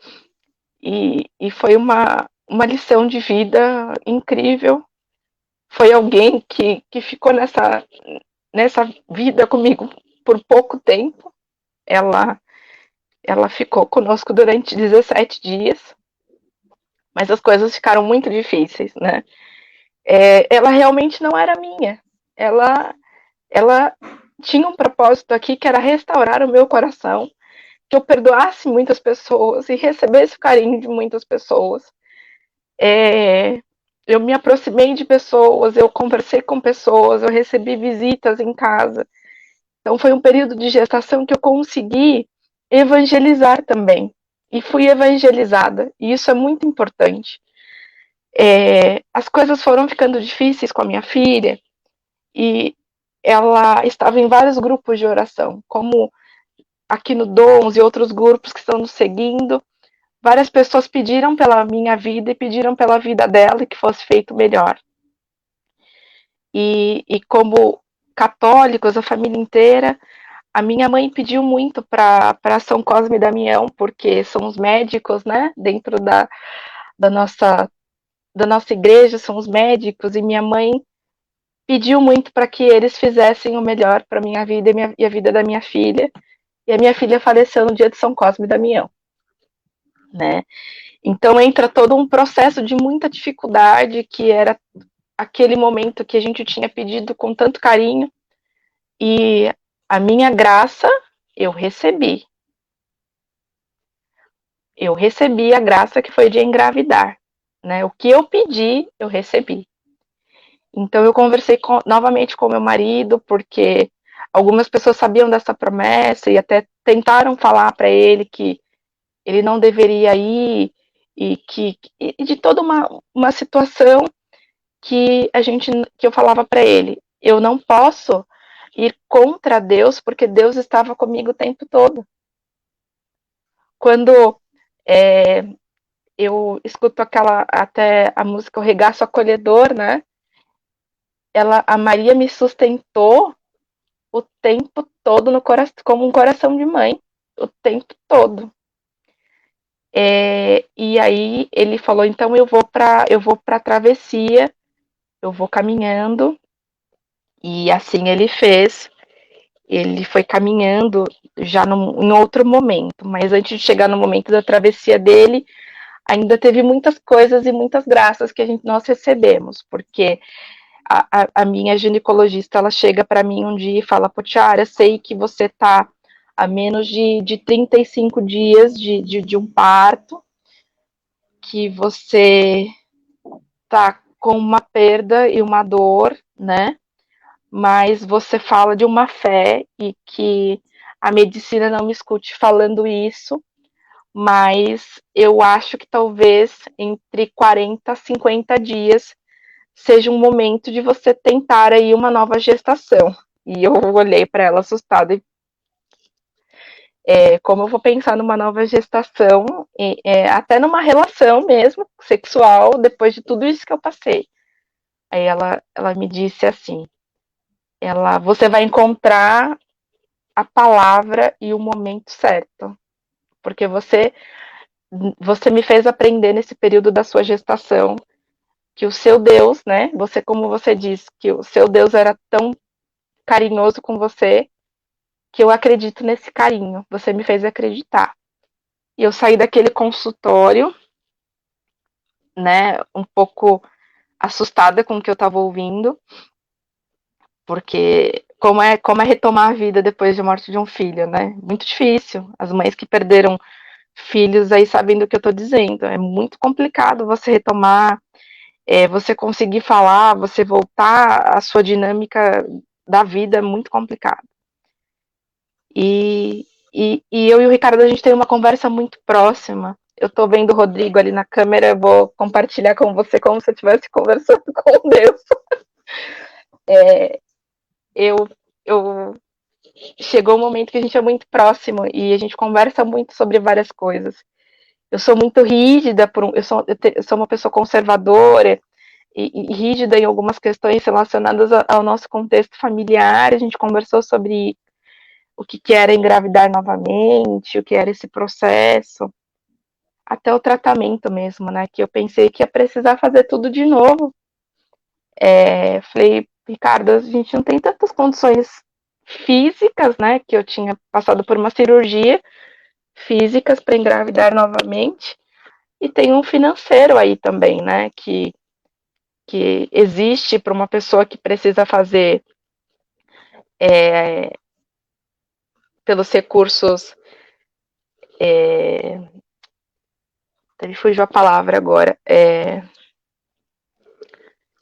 E foi uma lição de vida incrível. Foi alguém que ficou nessa vida comigo por pouco tempo. Ela ficou conosco durante 17 dias, mas as coisas ficaram muito difíceis, né? Ela realmente não era minha. Ela tinha um propósito aqui que era restaurar o meu coração, que eu perdoasse muitas pessoas e recebesse o carinho de muitas pessoas. Eu me aproximei de pessoas, eu conversei com pessoas, eu recebi visitas em casa. Então foi um período de gestação que eu consegui evangelizar também. E fui evangelizada. E isso é muito importante. As coisas foram ficando difíceis com a minha filha e ela estava em vários grupos de oração, como aqui no Dons e outros grupos que estão nos seguindo. Várias pessoas pediram pela minha vida e pediram pela vida dela e que fosse feito melhor. E como católicos, a família inteira, a minha mãe pediu muito para São Cosme e Damião, porque são os médicos, né, dentro da nossa igreja, são os médicos, e minha mãe pediu muito para que eles fizessem o melhor para minha vida e a vida da minha filha. E a minha filha faleceu no dia de São Cosme e Damião, né? Então entra todo um processo de muita dificuldade, que era aquele momento que a gente tinha pedido com tanto carinho, e a minha graça eu recebi. Eu recebi a graça que foi de engravidar, né? O que eu pedi, eu recebi. Então eu conversei novamente com meu marido, porque algumas pessoas sabiam dessa promessa e até tentaram falar para ele que ele não deveria ir, e de toda uma situação que eu falava para ele, eu não posso ir contra Deus, porque Deus estava comigo o tempo todo. Quando eu escuto até a música O Regaço Acolhedor, né? A Maria me sustentou o tempo todo no coração, como um coração de mãe, o tempo todo. E aí ele falou, então eu vou para a travessia, eu vou caminhando, e assim ele fez. Ele foi caminhando já em outro momento, mas antes de chegar no momento da travessia dele, ainda teve muitas coisas e muitas graças que nós recebemos, porque a minha ginecologista, ela chega para mim um dia e fala, Potiara, sei que você está a menos de 35 dias de um parto, que você está com uma perda e uma dor, né? Mas você fala de uma fé e que a medicina não me escute falando isso, mas eu acho que talvez entre 40 a 50 dias seja um momento de você tentar aí uma nova gestação. E eu olhei para ela assustada e como eu vou pensar numa nova gestação, até numa relação mesmo, sexual, depois de tudo isso que eu passei. Aí ela me disse assim, você vai encontrar a palavra e o momento certo, porque você me fez aprender nesse período da sua gestação que o seu Deus, né, você, como você diz, que o seu Deus era tão carinhoso com você, que eu acredito nesse carinho, você me fez acreditar. E eu saí daquele consultório, né, um pouco assustada com o que eu estava ouvindo, porque como é retomar a vida depois da morte de um filho, né? Muito difícil. As mães que perderam filhos aí sabem do que eu estou dizendo. É muito complicado você retomar, você conseguir falar, você voltar à sua dinâmica da vida, é muito complicado. E eu e o Ricardo, a gente tem uma conversa muito próxima. Eu tô vendo o Rodrigo ali na câmera, eu vou compartilhar com você como se eu estivesse conversando com Deus. Eu, eu chegou um momento que a gente é muito próximo e a gente conversa muito sobre várias coisas. Eu sou muito rígida, eu sou uma pessoa conservadora e rígida em algumas questões relacionadas ao nosso contexto familiar. A gente conversou sobre o que era engravidar novamente, o que era esse processo, até o tratamento mesmo, né? Que eu pensei que ia precisar fazer tudo de novo. Falei, Ricardo, a gente não tem tantas condições físicas, né? Que eu tinha passado por uma cirurgia físicas para engravidar novamente. E tem um financeiro aí também, né? Que existe para uma pessoa que precisa fazer pelos recursos. Me fugiu a palavra agora.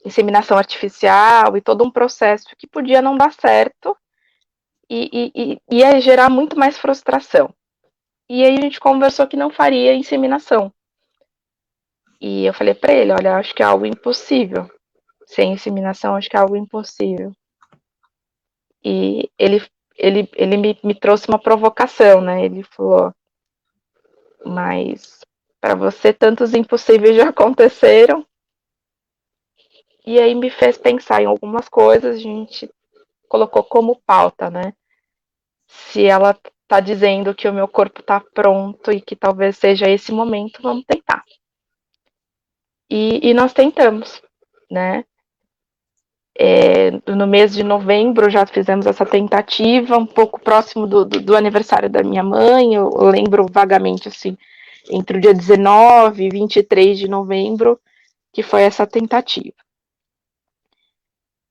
Inseminação artificial e todo um processo que podia não dar certo e ia gerar muito mais frustração. E aí a gente conversou que não faria inseminação. E eu falei para ele, olha, acho que é algo impossível. Sem inseminação, acho que é algo impossível. E ele me trouxe uma provocação, né? Ele falou, mas para você tantos impossíveis já aconteceram. E aí me fez pensar em algumas coisas, a gente colocou como pauta, né? Se ela tá dizendo que o meu corpo tá pronto e que talvez seja esse momento, vamos tentar. E nós tentamos, né? No mês de novembro já fizemos essa tentativa, um pouco próximo do aniversário da minha mãe, eu lembro vagamente assim, entre o dia 19 e 23 de novembro, que foi essa tentativa.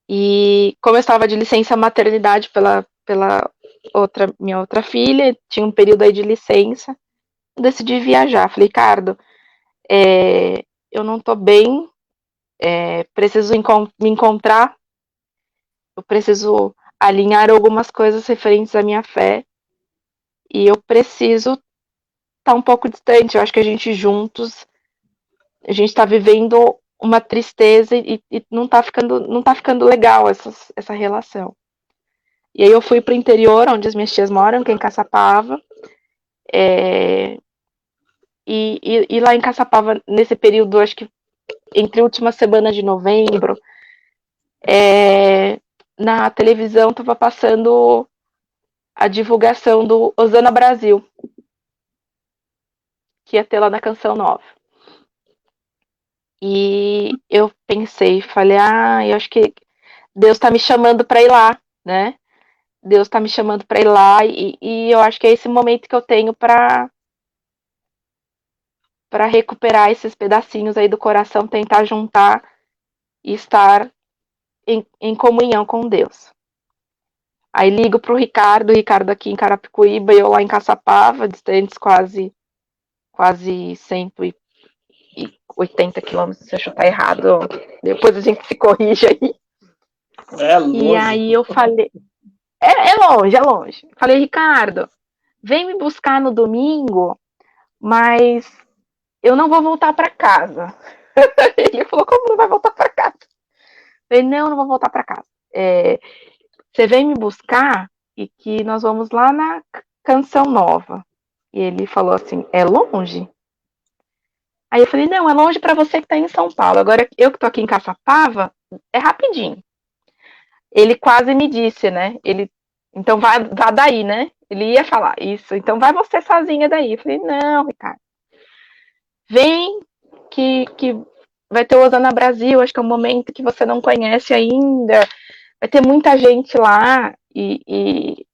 E como eu estava de licença maternidade pela minha outra filha, tinha um período aí de licença, decidi viajar. Falei, Ricardo, eu não tô bem, preciso me encontrar, eu preciso alinhar algumas coisas referentes à minha fé e eu preciso estar um pouco distante. Eu acho que a gente juntos, a gente está vivendo uma tristeza e não tá ficando legal essa relação. E aí eu fui para o interior, onde as minhas tias moram, que é em Caçapava, E lá em Caçapava, nesse período, acho que entre a última semana de novembro, na televisão estava passando a divulgação do Osana Brasil, que ia ter lá na Canção Nova. E eu pensei, falei, eu acho que Deus está me chamando para ir lá, né? Deus está me chamando para ir lá e eu acho que é esse momento que eu tenho para recuperar esses pedacinhos aí do coração, tentar juntar e estar em comunhão com Deus. Aí ligo pro Ricardo, o Ricardo aqui em Carapicuíba e eu lá em Caçapava, distantes quase 180 quilômetros, se eu chutar errado, depois a gente se corrige aí. É longe. E aí eu falei, é longe, é longe. Falei, Ricardo, vem me buscar no domingo, mas eu não vou voltar para casa. Ele falou, como não vai voltar para casa? Eu falei, não vou voltar para casa. Você vem me buscar e que nós vamos lá na Canção Nova. E ele falou assim, é longe? Aí eu falei, não, é longe para você que está em São Paulo. Agora, eu que estou aqui em Caçapava, é rapidinho. Ele quase me disse, né? Então vá daí, né? Ele ia falar isso. Então vai você sozinha daí. Eu falei, não, Ricardo. Vem que vai ter o Osana Brasil. Acho que é um momento que você não conhece ainda. Vai ter muita gente lá. E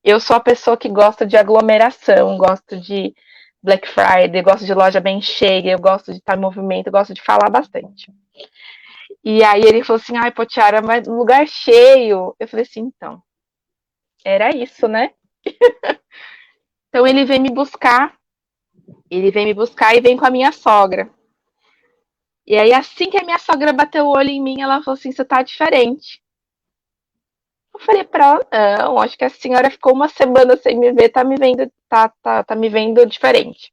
eu sou a pessoa que gosta de aglomeração, gosto de Black Friday, gosto de loja bem cheia, eu gosto de estar em movimento, eu gosto de falar bastante. E aí ele falou assim, ai, Potiara, mas lugar cheio. Eu falei assim, então, era isso, né? Então ele vem me buscar e vem com a minha sogra. E aí assim que a minha sogra bateu o olho em mim, ela falou assim, você tá diferente. Eu falei pra ela, não, acho que a senhora ficou uma semana sem me ver, tá me vendo, tá me vendo diferente.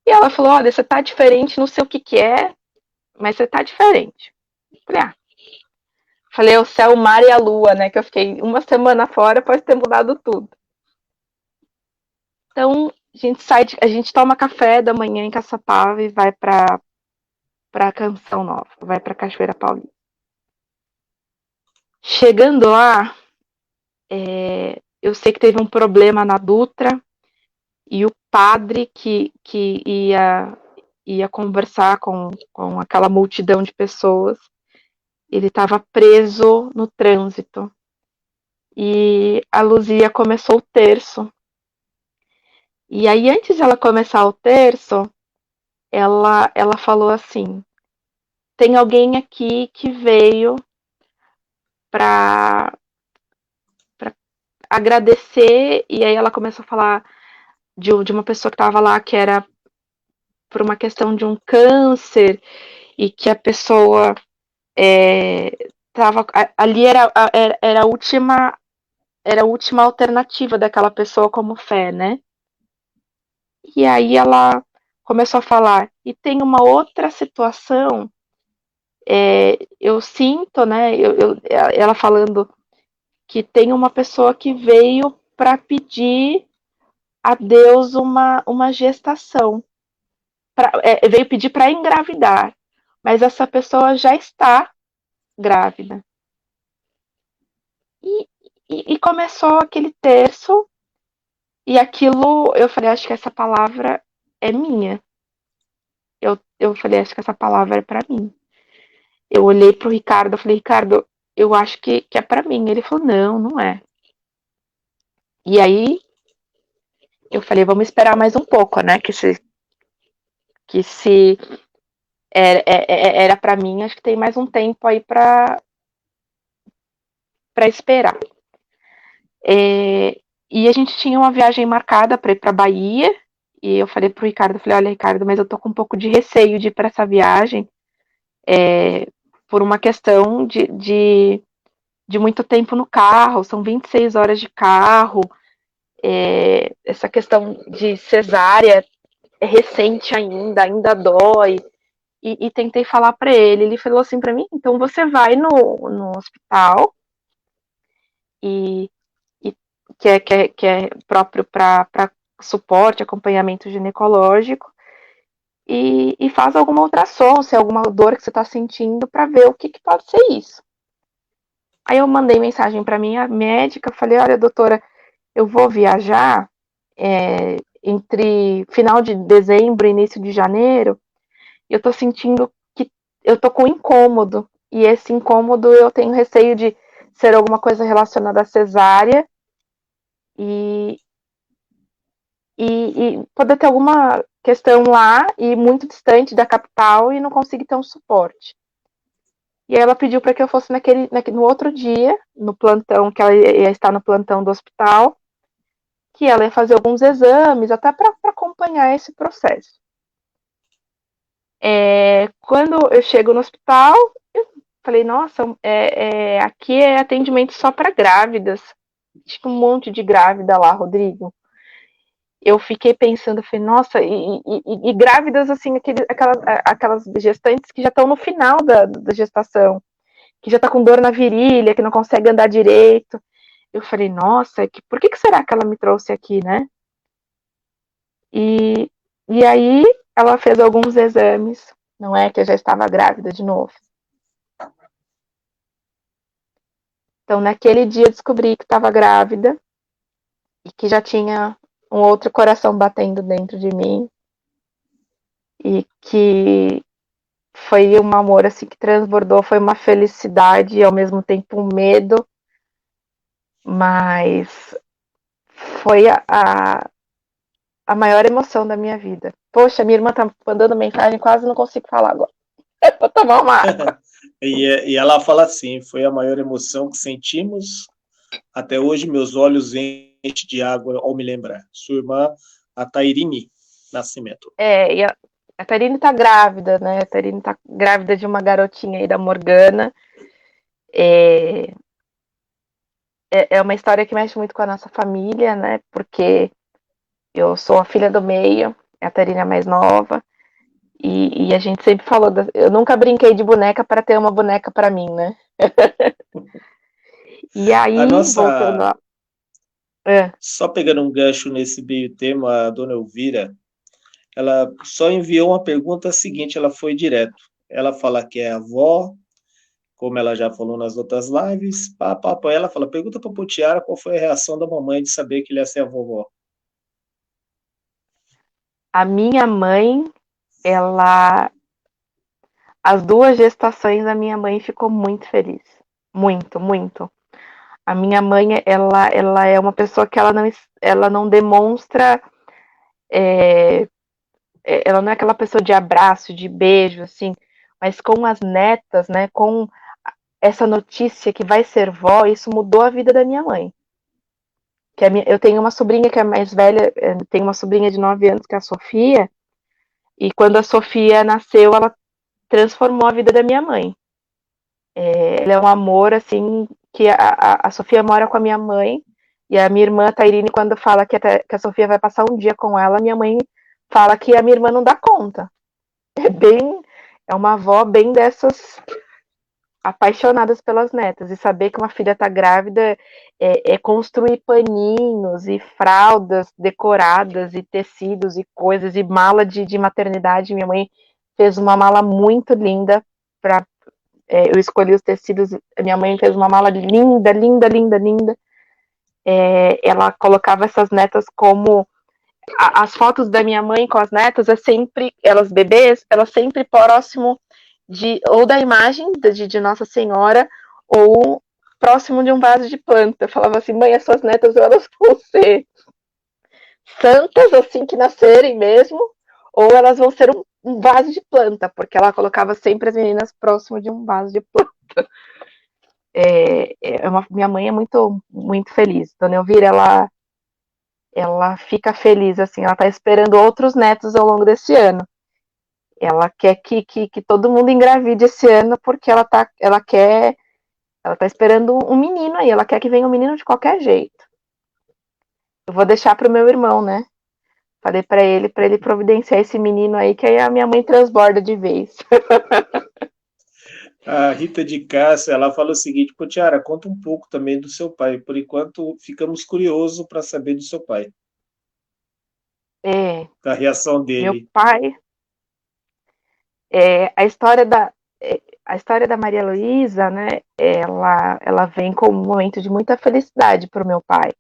E ela falou, olha, você tá diferente, não sei o que é, mas você tá diferente. Falei, o céu, o mar e a lua, né? Que eu fiquei uma semana fora, pode ter mudado tudo. Então, a gente toma café da manhã em Caçapava e vai pra Canção Nova, vai pra Cachoeira Paulista. Chegando lá, eu sei que teve um problema na Dutra e o padre que ia conversar com aquela multidão de pessoas, ele estava preso no trânsito. E a Luzia começou o terço. E aí, antes de ela começar o terço, ela falou assim: tem alguém aqui que veio para agradecer. E aí ela começou a falar de uma pessoa que estava lá que era por uma questão de um câncer e que a pessoa tava ali era a última alternativa daquela pessoa como fé, né? E aí ela começou a falar, e tem uma outra situação, eu sinto, né, ela falando que tem uma pessoa que veio para pedir a Deus uma gestação, veio pedir para engravidar, mas essa pessoa já está grávida. E começou aquele terço, e aquilo, eu falei, acho que essa palavra é minha. Eu falei, acho que essa palavra é para mim. Eu olhei pro Ricardo, eu falei, Ricardo, eu acho que é para mim. Ele falou, não é. E aí eu falei, vamos esperar mais um pouco, né? Que se era para mim, acho que tem mais um tempo aí para esperar. E a gente tinha uma viagem marcada para ir para Bahia. E eu falei pro Ricardo, falei, olha, Ricardo, mas eu tô com um pouco de receio de ir para essa viagem, por uma questão de muito tempo no carro, são 26 horas de carro, essa questão de cesárea é recente ainda dói, e tentei falar para ele falou assim para mim, então você vai no hospital, e que é próprio para suporte, acompanhamento ginecológico, e faz alguma ultrassom, se é alguma dor que você está sentindo, para ver o que, que pode ser isso. Aí eu mandei mensagem para minha médica, falei, olha, doutora, eu vou viajar entre final de dezembro e início de janeiro, e eu tô sentindo que eu tô com incômodo, e esse incômodo eu tenho receio de ser alguma coisa relacionada à cesárea e, e poder ter alguma questão lá e muito distante da capital e não conseguir ter um suporte. E aí ela pediu para que eu fosse no outro dia, no plantão, que ela ia estar no plantão do hospital, que ela ia fazer alguns exames, até para acompanhar esse processo. Quando eu chego no hospital, eu falei, nossa, aqui é atendimento só para grávidas. Tinha um monte de grávida lá, Rodrigo. Eu fiquei pensando, falei, nossa, e grávidas, assim, aquelas gestantes que já estão no final da gestação, que já tá com dor na virilha, que não consegue andar direito. Eu falei, nossa, por que será que ela me trouxe aqui, né? E, e aí ela fez alguns exames, não é que eu já estava grávida de novo. Então, naquele dia, eu descobri que estava grávida e que já tinha um outro coração batendo dentro de mim e que foi um amor assim que transbordou, foi uma felicidade e ao mesmo tempo um medo, mas foi a maior emoção da minha vida. Poxa, minha irmã tá mandando mensagem, quase não consigo falar agora. Vou tomar uma água. E ela fala assim: foi a maior emoção que sentimos. Até hoje, meus olhos enchem de água ao me lembrar. Sua irmã, a Tairine Nascimento. E a Tarine tá grávida, né? A Tarine tá grávida de uma garotinha aí da Morgana. É, é uma história que mexe muito com a nossa família, né? Porque eu sou a filha do meio, a Tarine é a mais nova. E a gente sempre falou, eu nunca brinquei de boneca para ter uma boneca para mim, né? E A aí, voltando nossa, lá. É, só pegando um gancho nesse meio tema, a dona Elvira, ela só enviou uma pergunta seguinte, ela foi direto. Ela fala que é avó, como ela já falou nas outras lives, ela fala, pergunta para o Putiara qual foi a reação da mamãe de saber que ele ia ser a vovó. a minha mãe, ela. As duas gestações, a minha mãe ficou muito feliz. Muito, muito. A minha mãe, ela é uma pessoa que ela não demonstra. é, Ela não é aquela pessoa de abraço, de beijo, assim, mas com as netas, né, com essa notícia que vai ser vó, isso mudou a vida da minha mãe. Eu tenho uma sobrinha que é mais velha, tenho uma sobrinha de 9 anos, que é a Sofia, e quando a Sofia nasceu, ela transformou a vida da minha mãe. Ela é um amor, assim, que a Sofia mora com a minha mãe, e a minha irmã, a Tairine, quando fala que a Sofia vai passar um dia com ela, minha mãe fala que a minha irmã não dá conta. É uma avó bem dessas apaixonadas pelas netas, e saber que uma filha está grávida é construir paninhos e fraldas decoradas e tecidos e coisas e mala de maternidade. Minha mãe fez uma mala muito linda para eu escolhi os tecidos. Minha mãe fez uma mala linda, linda, linda, linda. Ela colocava essas netas como as fotos da minha mãe com as netas é sempre, elas bebês, elas sempre próximo ou da imagem de Nossa Senhora ou próximo de um vaso de planta. Eu falava assim, mãe, as suas netas elas vão ser santas assim que nascerem mesmo, ou elas vão ser um vaso de planta, porque ela colocava sempre as meninas próximo de um vaso de planta. Minha mãe é muito, muito feliz. Dona Elvira, ela fica feliz, assim, ela tá esperando outros netos ao longo desse ano. Ela quer que todo mundo engravide esse ano, porque ela tá esperando um menino aí, ela quer que venha um menino de qualquer jeito. Eu vou deixar pro meu irmão, né? Falei para ele providenciar esse menino aí, que aí a minha mãe transborda de vez. A Rita de Cássia, ela fala o seguinte, pô, Tiara, conta um pouco também do seu pai. Por enquanto, ficamos curiosos para saber do seu pai, É, da reação meu dele. pai. A história da Maria Luísa, né, ela vem com um momento de muita felicidade para o meu pai.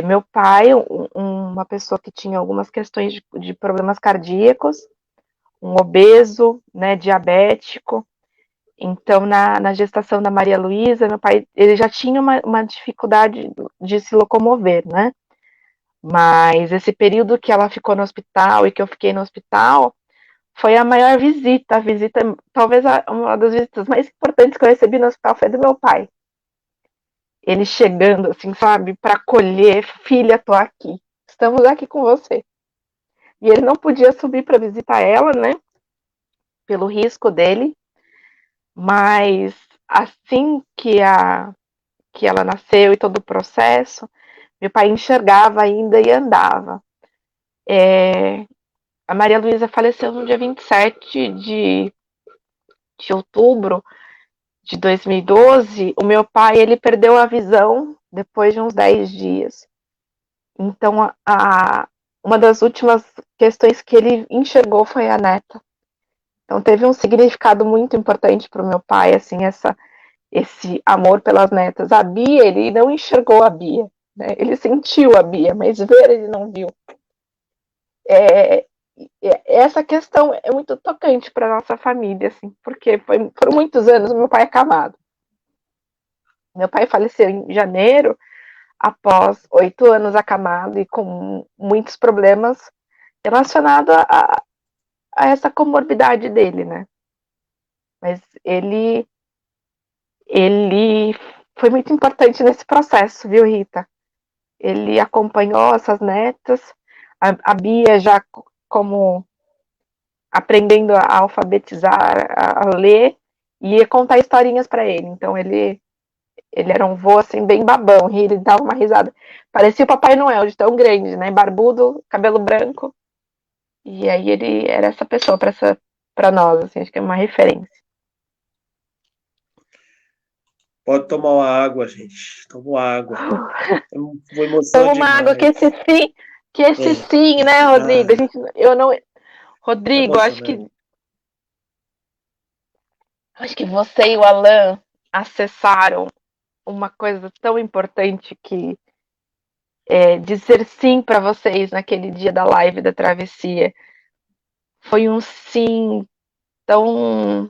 Meu pai, uma pessoa que tinha algumas questões de problemas cardíacos, um obeso, né, diabético. Então, na gestação da Maria Luísa, meu pai, ele já tinha uma dificuldade de se locomover, né? Mas esse período que ela ficou no hospital e que eu fiquei no hospital foi a maior visita. A visita, talvez uma das visitas mais importantes que eu recebi no hospital foi do meu pai. Ele chegando, assim, sabe, para acolher, filha, tô aqui, estamos aqui com você. E ele não podia subir para visitar ela, né, pelo risco dele, mas assim que ela nasceu e todo o processo, meu pai enxergava ainda e andava. A Maria Luísa faleceu no dia 27 de outubro de 2012. O meu pai, ele perdeu a visão depois de uns 10 dias. Então, uma das últimas questões que ele enxergou foi a neta. Então, teve um significado muito importante para o meu pai, assim, esse amor pelas netas. A Bia, ele não enxergou a Bia, né? Ele sentiu a Bia, mas ver ele não viu. Essa questão é muito tocante para nossa família, assim, porque por muitos anos meu pai é acamado. Meu pai faleceu em janeiro, após 8 anos acamado e com muitos problemas relacionados a essa comorbidade dele, né? Mas ele foi muito importante nesse processo, viu, Rita? Ele acompanhou essas netas, a Bia já como aprendendo a alfabetizar, a ler, e ia contar historinhas para ele. Então ele era um vô assim bem babão, e ele dava uma risada. Parecia o Papai Noel de tão grande, né? Barbudo, cabelo branco. E aí ele era essa pessoa para nós, assim, acho que é uma referência. Pode tomar uma água, gente. Toma uma água. Foi emoção Toma uma água demais. que esse É. sim, né, Rodrigo? Ah, Eu não. Rodrigo, emocionante. acho que você e o Alan acessaram uma coisa tão importante que dizer sim para vocês naquele dia da live da travessia. Foi um sim tão,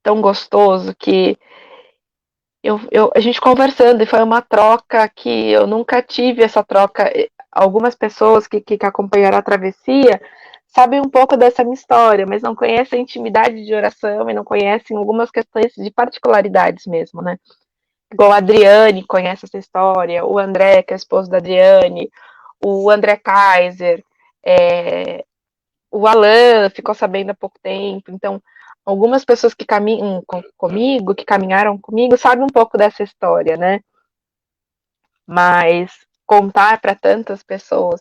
tão gostoso que a gente conversando, e foi uma troca que eu nunca tive essa troca. Algumas pessoas que acompanharam a travessia sabem um pouco dessa minha história, mas não conhecem a intimidade de oração e não conhecem algumas questões de particularidades mesmo, né? Igual a Adriane conhece essa história, o André, que é esposo da Adriane, o André Kaiser, o Alan ficou sabendo há pouco tempo. Então, algumas pessoas que caminham comigo, que caminharam comigo, sabem um pouco dessa história, né? Mas contar para tantas pessoas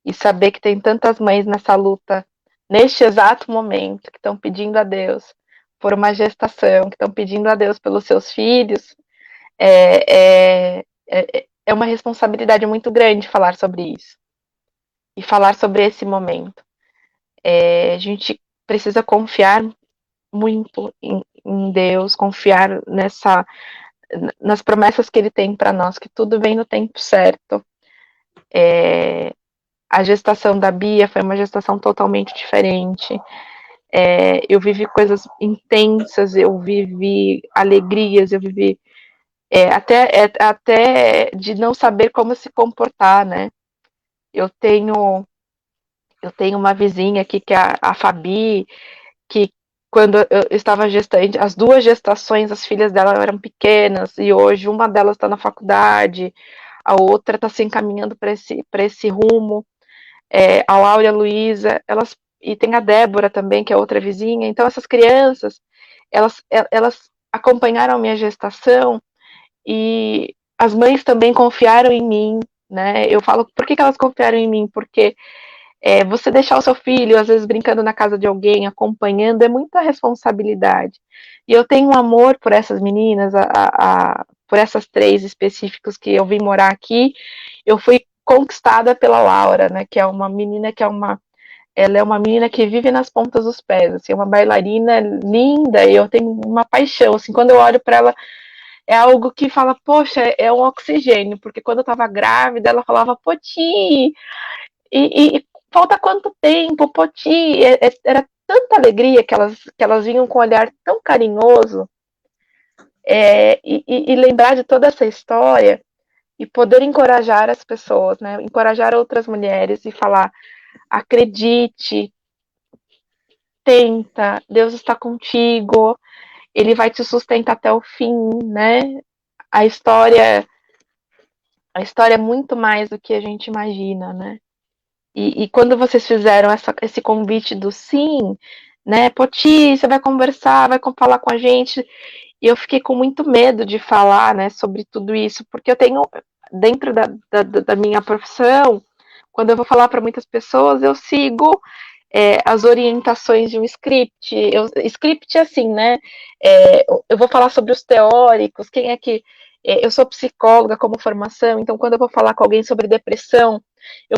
e saber que tem tantas mães nessa luta, neste exato momento, que estão pedindo a Deus por uma gestação, que estão pedindo a Deus pelos seus filhos, é uma responsabilidade muito grande falar sobre isso e falar sobre esse momento. A gente precisa confiar muito em Deus, confiar nas promessas que Ele tem para nós, que tudo vem no tempo certo. A gestação da Bia foi uma gestação totalmente diferente. Eu vivi coisas intensas, eu vivi alegrias, eu vivi até de não saber como se comportar, né? Eu tenho uma vizinha aqui que é a Fabi, que quando eu estava gestante, as duas gestações, as filhas dela eram pequenas, e hoje uma delas está na faculdade, a outra está se encaminhando para esse rumo. A Laura e a Luísa, e tem a Débora também, que é outra vizinha. Então, essas crianças, elas acompanharam a minha gestação, e as mães também confiaram em mim, né? Eu falo, por que elas confiaram em mim? Porque você deixar o seu filho, às vezes, brincando na casa de alguém, acompanhando, é muita responsabilidade. E eu tenho um amor por essas meninas, por essas 3 específicos que eu vim morar aqui. Eu fui conquistada pela Laura, né? Que é uma menina que é ela é uma menina que vive nas pontas dos pés, assim, é uma bailarina linda, e eu tenho uma paixão, assim, quando eu olho para ela, é algo que fala, poxa, é um oxigênio, porque quando eu estava grávida, ela falava, Poti, e falta quanto tempo, Poti? Era tanta alegria que elas vinham com um olhar tão carinhoso, e lembrar de toda essa história, e poder encorajar as pessoas, né? Encorajar outras mulheres e falar, acredite, tenta, Deus está contigo, Ele vai te sustentar até o fim, né? A história, a história é muito mais do que a gente imagina, né? E quando vocês fizeram esse convite do sim, né? Poti, você vai conversar, vai falar com a gente. E eu fiquei com muito medo de falar, né, sobre tudo isso, porque eu tenho, dentro da minha profissão, quando eu vou falar para muitas pessoas, eu sigo as orientações de um script. Script assim, né? Eu vou falar sobre os teóricos, quem é que. Eu sou psicóloga como formação, então quando eu vou falar com alguém sobre depressão, eu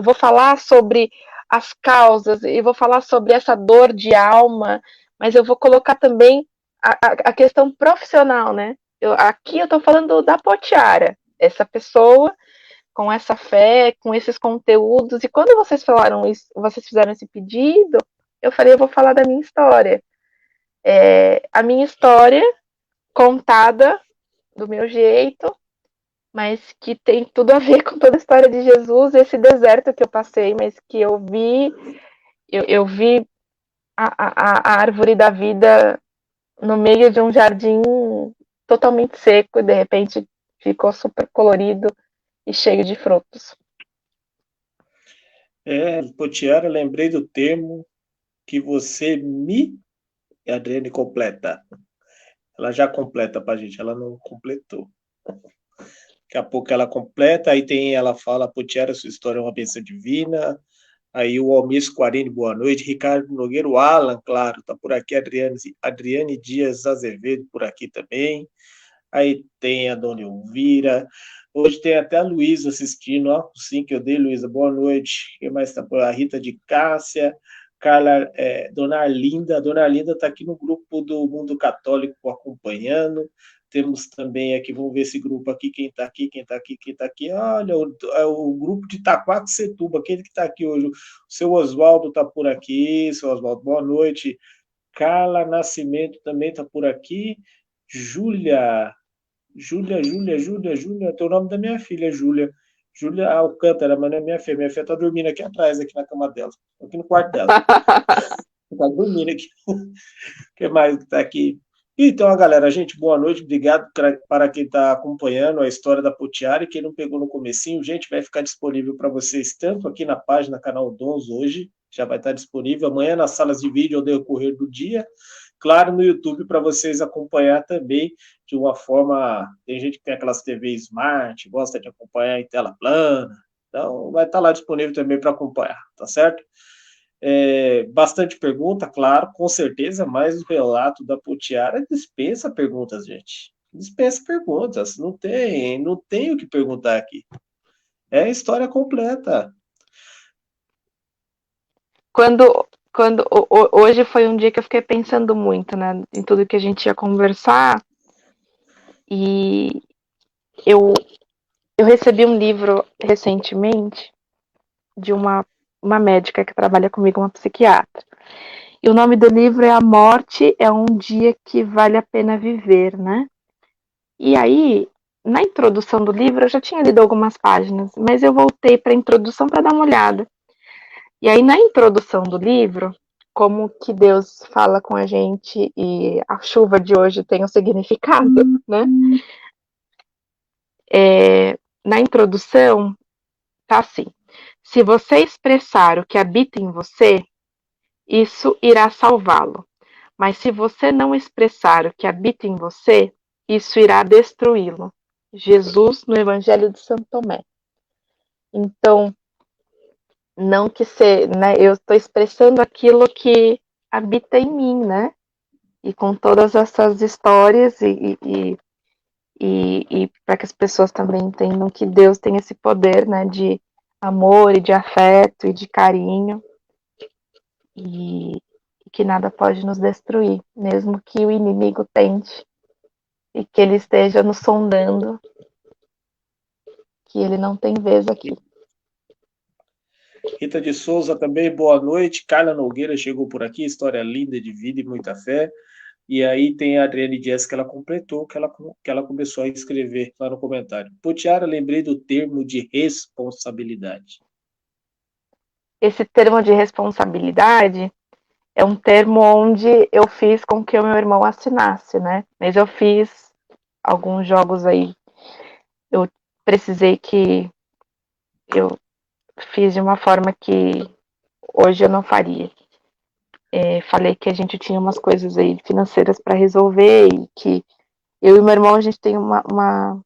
vou falar sobre as causas, eu vou falar sobre essa dor de alma, mas eu vou colocar também a questão profissional, né? Aqui eu estou falando da Potiara, essa pessoa com essa fé, com esses conteúdos. E quando vocês falaram isso, vocês fizeram esse pedido, eu falei, eu vou falar da minha história. A minha história contada do meu jeito, mas que tem tudo a ver com toda a história de Jesus, esse deserto que eu passei, mas que eu vi a árvore da vida no meio de um jardim totalmente seco e de repente ficou super colorido e cheio de frutos. Potiara, lembrei do termo que você me, Adriane, completa. Ela já completa para a gente, ela não completou. Daqui a pouco ela completa, aí ela fala, Potiara, sua história é uma bênção divina. Aí o Almir Quarini, boa noite. Ricardo Nogueira, o Alan, claro, tá por aqui. Adriane Dias Azevedo por aqui também. Aí tem a Dona Elvira. Hoje tem até a Luísa assistindo, ó. Sim, que eu dei, Luísa. Boa noite. Quem mais está por aí? A Rita de Cássia. Carla, Dona Arlinda. Dona Arlinda está aqui no grupo do Mundo Católico acompanhando. Temos também aqui, vamos ver esse grupo aqui, quem está aqui, quem está aqui, quem está aqui. Olha, o grupo de Itaquaquecetuba, aquele que está aqui hoje. O seu Oswaldo está por aqui. Seu Oswaldo, boa noite. Carla Nascimento também está por aqui. Júlia, tem o nome da minha filha, Júlia. Júlia Alcântara, mas não é minha filha. Minha filha tá dormindo aqui atrás, aqui na cama dela. Aqui no quarto dela. Tá dormindo aqui. O que mais que tá aqui? Então, galera, gente, boa noite. Obrigado para quem está acompanhando a história da Potiara. E quem não pegou no comecinho, gente, vai ficar disponível para vocês tanto aqui na página Canal Dons hoje, já vai estar disponível amanhã nas salas de vídeo ao decorrer do dia. Claro, no YouTube para vocês acompanhar também de uma forma. Tem gente que tem aquelas TV Smart, gosta de acompanhar em tela plana. Então, vai estar lá disponível também para acompanhar, tá certo? Bastante pergunta, claro, com certeza, mas o relato da Potiara dispensa perguntas, gente. Dispensa perguntas, não tem o que perguntar aqui. É a história completa. Hoje foi um dia que eu fiquei pensando muito, né, em tudo que a gente ia conversar, e eu recebi um livro recentemente de uma médica que trabalha comigo, uma psiquiatra. E o nome do livro é A Morte é um Dia que Vale a Pena Viver, né? E aí, na introdução do livro, eu já tinha lido algumas páginas, mas eu voltei para a introdução para dar uma olhada. E aí, na introdução do livro, como que Deus fala com a gente e a chuva de hoje tem um significado, né? Na introdução, tá assim: se você expressar o que habita em você, isso irá salvá-lo. Mas se você não expressar o que habita em você, isso irá destruí-lo. Jesus no Evangelho de São Tomé. Então, não que ser, né, eu estou expressando aquilo que habita em mim, né? E com todas essas histórias e para que as pessoas também entendam que Deus tem esse poder, né, de amor e de afeto e de carinho. e que nada pode nos destruir, mesmo que o inimigo tente e que ele esteja nos sondando, que ele não tem vez aqui. Rita de Souza também, boa noite. Carla Nogueira chegou por aqui, história linda de vida e muita fé. E aí tem a Adriane Dias que ela completou, que ela começou a escrever lá no comentário. Potiara, lembrei do termo de responsabilidade. Esse termo de responsabilidade é um termo onde eu fiz com que o meu irmão assinasse, né? Mas eu fiz alguns jogos aí. Eu precisei que eu fiz de uma forma que hoje eu não faria. Falei que a gente tinha umas coisas aí financeiras para resolver e que eu e meu irmão a gente tem a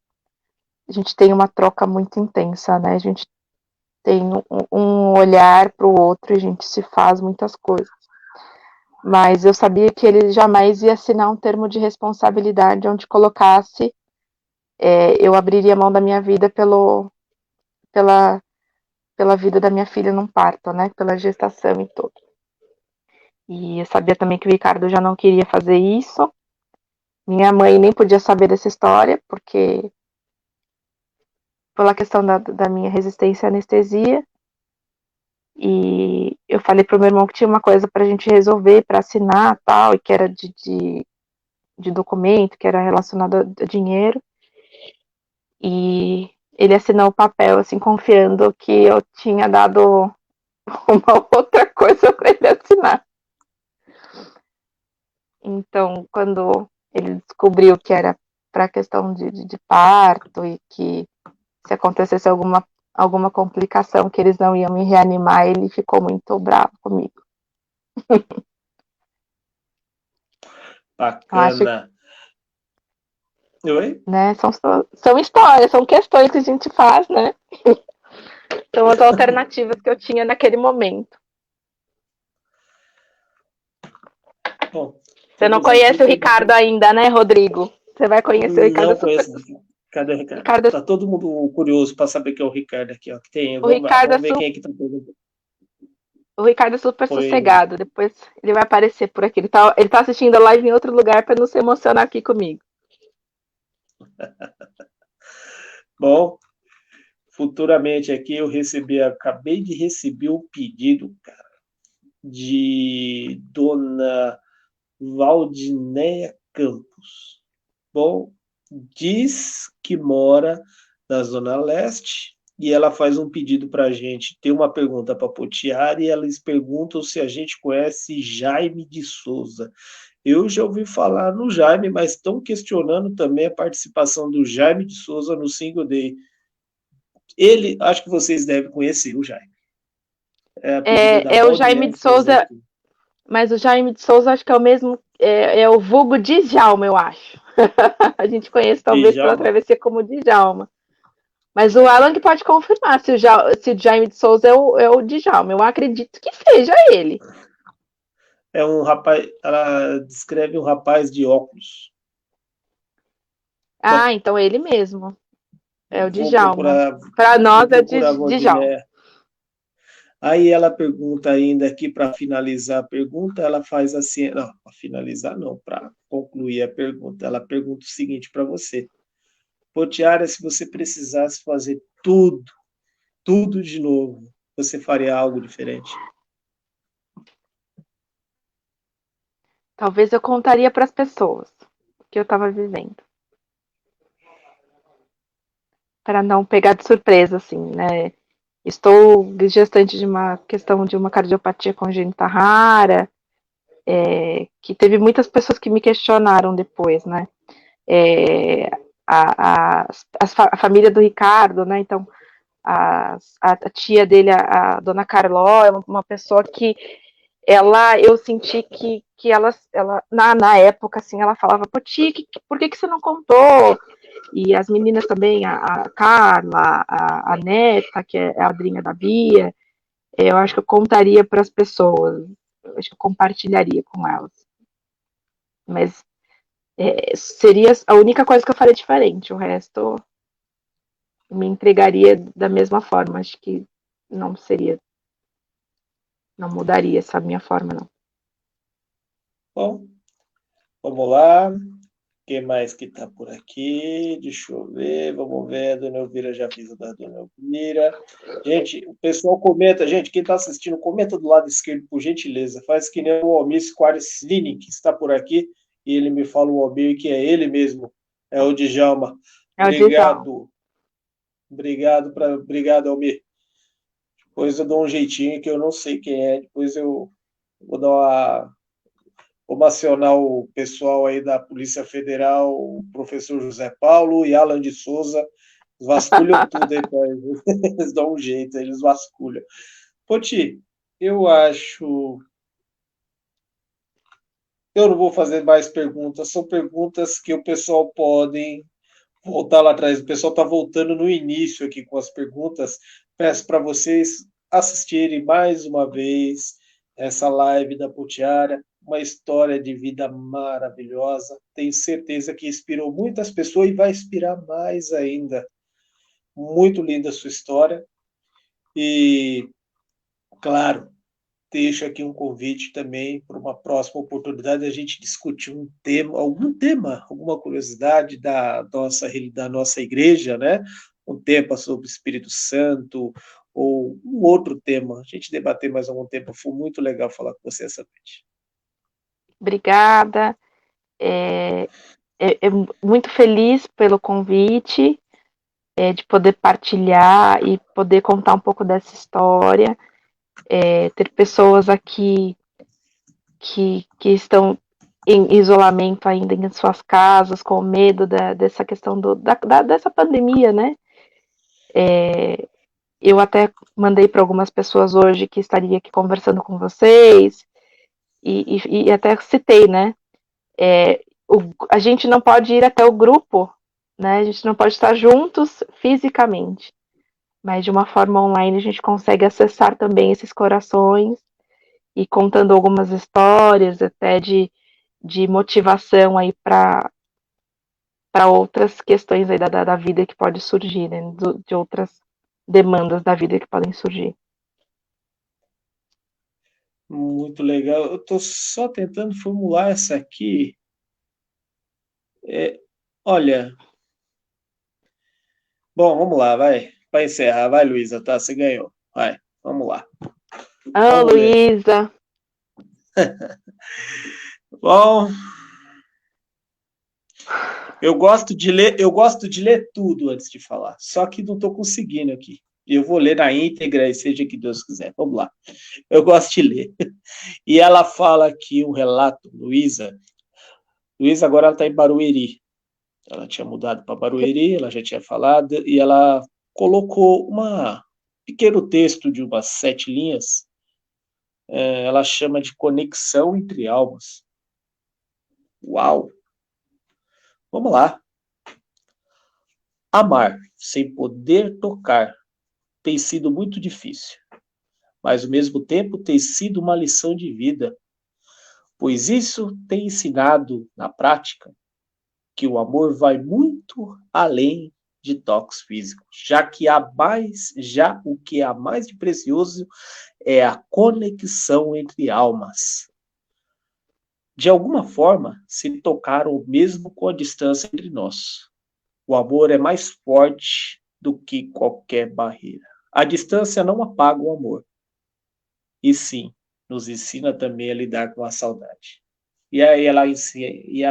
gente tem uma troca muito intensa, né? A gente tem um olhar para o outro e a gente se faz muitas coisas. Mas eu sabia que ele jamais ia assinar um termo de responsabilidade onde colocasse eu abriria mão da minha vida pela, pela vida da minha filha num parto, né? Pela gestação e tudo. E eu sabia também que o Ricardo já não queria fazer isso. Minha mãe nem podia saber dessa história, porque pela questão da minha resistência à anestesia. E eu falei pro meu irmão que tinha uma coisa pra gente resolver, pra assinar tal, e que era de documento, que era relacionado a dinheiro. E ele assinou o papel, assim, confiando que eu tinha dado uma outra coisa para ele assinar. Então, quando ele descobriu que era para questão de parto e que se acontecesse alguma complicação, que eles não iam me reanimar, ele ficou muito bravo comigo. Eu acho que, Bacana. Oi? né, são histórias, são questões que a gente faz, né? São as alternativas que eu tinha naquele momento. Bom, Você não temos aqui conhece o Ricardo ainda, né, Rodrigo? Você vai conhecer o Ricardo Não super. conheço. Cadê o Ricardo? Ricardo, Tá todo mundo curioso para saber quem é o Ricardo aqui, ó. Que tem, o Ricardo é vamos ver quem é que tá perguntando. O Ricardo é super Foi. sossegado. Depois ele vai aparecer por aqui. Ele tá assistindo a live em outro lugar para não se emocionar aqui comigo. Bom, futuramente aqui acabei de receber um pedido, cara, de Dona Valdinéia Campos. Bom, diz que mora na Zona Leste e ela faz um pedido para a gente. Tem uma pergunta para Potiara e eles perguntam se a gente conhece Jaime de Souza. Eu já ouvi falar no Jaime, mas estão questionando também a participação do Jaime de Souza no Single Day. Ele, acho que vocês devem conhecer o Jaime. É a pedida da É o Jaime Valdinéia de Souza Souza, aqui. mas o Jaime de Souza acho que é o mesmo, é o vulgo Djalma, eu acho. A gente conhece talvez pela Djalma. travessia como Djalma. Mas o Alan que pode confirmar se o Jaime de Souza é o Djalma. Eu acredito que seja ele. É um rapaz, ela descreve um rapaz de óculos. Bom, Ah, então é ele mesmo. É o vou Djalma. procurar, Para vou nós é procurar a Djalma. Valdinéia. Aí ela pergunta ainda aqui para finalizar a pergunta, ela faz assim, não, para finalizar não, para concluir a pergunta, ela pergunta o seguinte para você: Potiara, se você precisasse fazer tudo de novo, você faria algo diferente? Talvez eu contaria para as pessoas o que eu estava vivendo. Para não pegar de surpresa, assim, né? Estou gestante de uma questão de uma cardiopatia congênita rara, que teve muitas pessoas que me questionaram depois, né? É, a família do Ricardo, né? Então, a tia dele, a dona Carló, é uma pessoa que eu senti que ela na época, assim, ela falava, pô, tia, por que você não contou? E as meninas também, a Carla, a Neta, que é a madrinha da Bia, eu acho que eu contaria para as pessoas, eu acho que eu compartilharia com elas. Mas seria a única coisa que eu faria diferente, o resto me entregaria da mesma forma, acho que não seria. Não mudaria essa minha forma, não. Bom, vamos lá. Quem mais que está por aqui? Deixa eu ver. Vamos ver. A dona Elvira já fiz a da dona Elvira. Gente, o pessoal comenta. Gente, quem está assistindo, comenta do lado esquerdo, por gentileza. Faz que nem o Almir Quaresini, que está por aqui, e ele me fala o Almir, que é ele mesmo. É o Djalma. É o Djalma. Obrigado, Almir. Depois eu dou um jeitinho que eu não sei quem é. Depois eu vou dar uma. Vamos acionar o pessoal aí da Polícia Federal, o professor José Paulo e Alan de Souza, vasculham tudo aí para eles. Eles dão um jeito, eles vasculham. Poti, eu acho. Eu não vou fazer mais perguntas, são perguntas que o pessoal podem voltar lá atrás. O pessoal está voltando no início aqui com as perguntas. Peço para vocês assistirem mais uma vez essa live da Potiara, uma história de vida maravilhosa. Tenho certeza que inspirou muitas pessoas e vai inspirar mais ainda. Muito linda a sua história. E, claro, deixo aqui um convite também para uma próxima oportunidade a gente discutir um tema, alguma curiosidade da nossa igreja, né? Um tema sobre o Espírito Santo ou um outro tema. A gente debater mais algum tempo. Foi muito legal falar com você essa noite. Obrigada. Muito feliz pelo convite, de poder partilhar e poder contar um pouco dessa história. Ter pessoas aqui que estão em isolamento ainda em suas casas, com medo dessa questão dessa pandemia, né? Eu até mandei para algumas pessoas hoje que estaria aqui conversando com vocês, e até citei, né? A gente não pode ir até o grupo, né? A gente não pode estar juntos fisicamente, mas de uma forma online a gente consegue acessar também esses corações e contando algumas histórias até de motivação aí para outras questões aí da vida que pode surgir, né? De outras demandas da vida que podem surgir. Muito legal. Eu estou só tentando formular essa aqui. Olha. Bom, vamos lá, vai. Para encerrar, vai, Luísa, tá? Você ganhou. Vai, vamos lá. Vamos Luísa. Bom, eu gosto de ler tudo antes de falar, só que não estou conseguindo aqui. Eu vou ler na íntegra e seja que Deus quiser. Vamos lá. Eu gosto de ler. E ela fala aqui um relato, Luísa. Luísa agora ela está em Barueri. Ela tinha mudado para Barueri, ela já tinha falado, e ela colocou um pequeno texto de umas 7 linhas. Ela chama de Conexão entre Almas. Uau! Vamos lá. Amar sem poder tocar tem sido muito difícil, mas ao mesmo tempo tem sido uma lição de vida, pois isso tem ensinado na prática que o amor vai muito além de toques físicos, já o que há mais de precioso é a conexão entre almas. De alguma forma, se tocaram mesmo com a distância entre nós. O amor é mais forte do que qualquer barreira. A distância não apaga o amor. E sim, nos ensina também a lidar com a saudade. E aí ela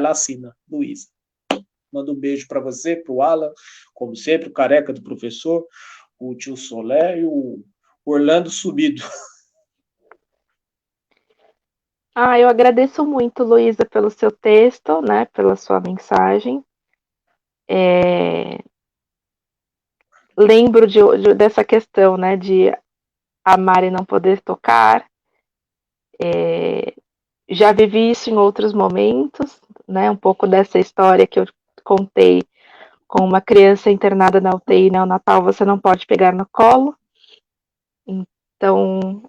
assina, Luísa. Manda um beijo para você, para o Alan, como sempre, o careca do professor, o tio Solé e o Orlando Subido. Eu agradeço muito, Luísa, pelo seu texto, né, pela sua mensagem. Lembro dessa questão, né, de amar e não poder tocar. Já vivi isso em outros momentos, né, um pouco dessa história que eu contei com uma criança internada na UTI neonatal, você não pode pegar no colo. Então,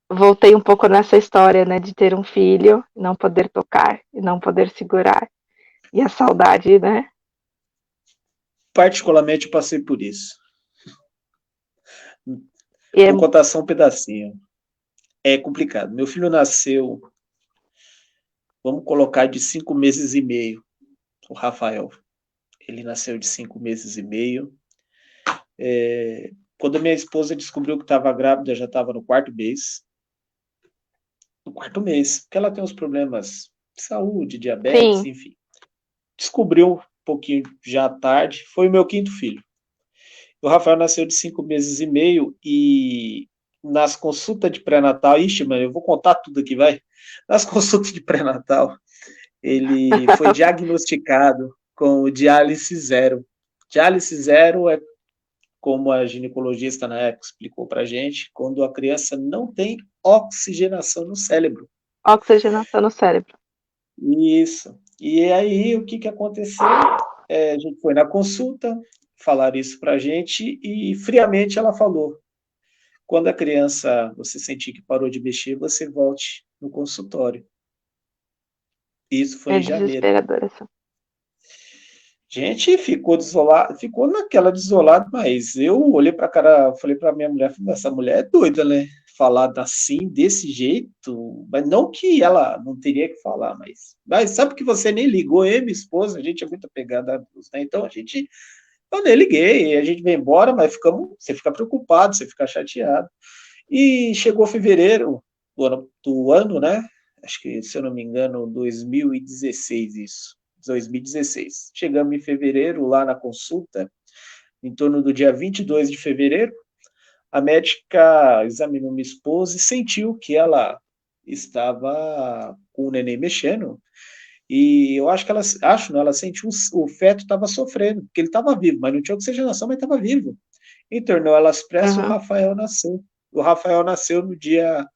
voltei um pouco nessa história, né, de ter um filho, não poder tocar e não poder segurar. E a saudade, né? Particularmente, eu passei por isso. Vou contar só um pedacinho. é complicado. Meu filho nasceu, vamos colocar, de 5 meses e meio, o Rafael. Ele nasceu de 5 meses e meio. Quando minha esposa descobriu que estava grávida, já estava no quarto mês. No quarto mês, porque ela tem uns problemas de saúde, diabetes, Sim. enfim. Descobriu um pouquinho já tarde, foi o meu quinto filho. O Rafael nasceu de 5 meses e meio e nas consultas de pré-natal, ixi, mano, eu vou contar tudo aqui, vai. Nas consultas de pré-natal, ele foi diagnosticado com o diálise zero. Diálise zero é, como a ginecologista na época explicou pra gente, quando a criança não tem oxigenação no cérebro. Oxigenação no cérebro. Isso. E aí, o que que aconteceu? A gente foi na consulta, falaram isso pra gente e friamente ela falou: quando a criança, você sentir que parou de mexer, você volte no consultório. Isso foi É em janeiro. desesperador essa. Gente, ficou desolado, ficou naquela desolada, mas eu olhei para cara, falei para minha mulher, falei, essa mulher é doida, né? Falar assim, desse jeito, mas não que ela não teria que falar, mas sabe que você nem ligou, eu e minha esposa, a gente é muito apegada a Deus, né? Então eu nem liguei, a gente vem embora, mas você fica preocupado, você fica chateado. E chegou fevereiro do ano, né? Acho que, se eu não me engano, 2016, isso. 2016. Chegamos em fevereiro, lá na consulta, em torno do dia 22 de fevereiro. A médica examinou minha esposa e sentiu que ela estava com o neném mexendo. E eu acho que não, ela sentiu o feto estava sofrendo, porque ele estava vivo, mas não tinha oxigenação, mas estava vivo. Internou ela às pressas, o Uhum. Rafael nasceu. O Rafael nasceu no dia,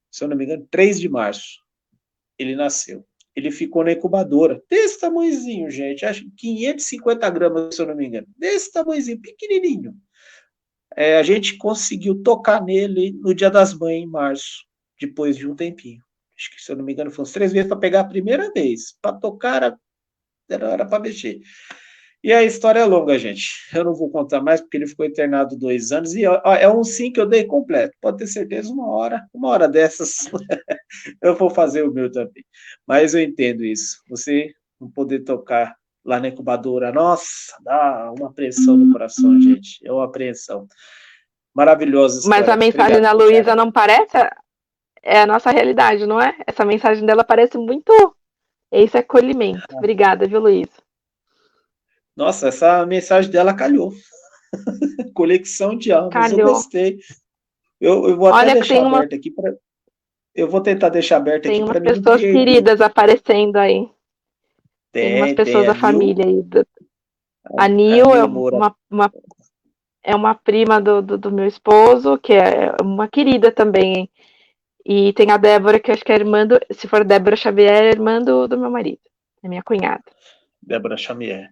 se eu não me engano, 3 de março. Ele nasceu. Ele ficou na incubadora, desse tamanhozinho, gente, acho que 550 gramas, se eu não me engano, desse tamanhozinho, pequenininho. A gente conseguiu tocar nele no Dia das Mães, em março, depois de um tempinho. Acho que, se eu não me engano, foi uns 3 meses para pegar a primeira vez. Para tocar, era para mexer. E a história é longa, gente. Eu não vou contar mais, porque ele ficou internado 2 anos. E ó, é um sim que eu dei completo. Pode ter certeza, uma hora dessas, eu vou fazer o meu também. Mas eu entendo isso. Você não poder tocar lá na incubadora, nossa, dá uma apreensão no coração, gente. É uma apreensão. Maravilhosa Mas a história. mensagem Obrigado, da Tiara. Luísa não parece? É a nossa realidade, não é? Essa mensagem dela parece muito esse acolhimento. Obrigada, viu, Luísa? Nossa, essa mensagem dela calhou. Conexão de almas, eu Calhou. gostei. Eu vou até Olha que deixar aberto aqui para. Eu vou tentar deixar aberto aqui tem umas para mim não pessoas perder. queridas aparecendo aí. Tem umas Tem pessoas a da Nil, família aí. A a Nil é Nil Moura. é uma prima do meu esposo, que é uma querida também, hein? E tem a Débora, que eu acho que é irmã do. Se for Débora Xavier, é irmã do meu marido. É minha cunhada. Débora Xamier.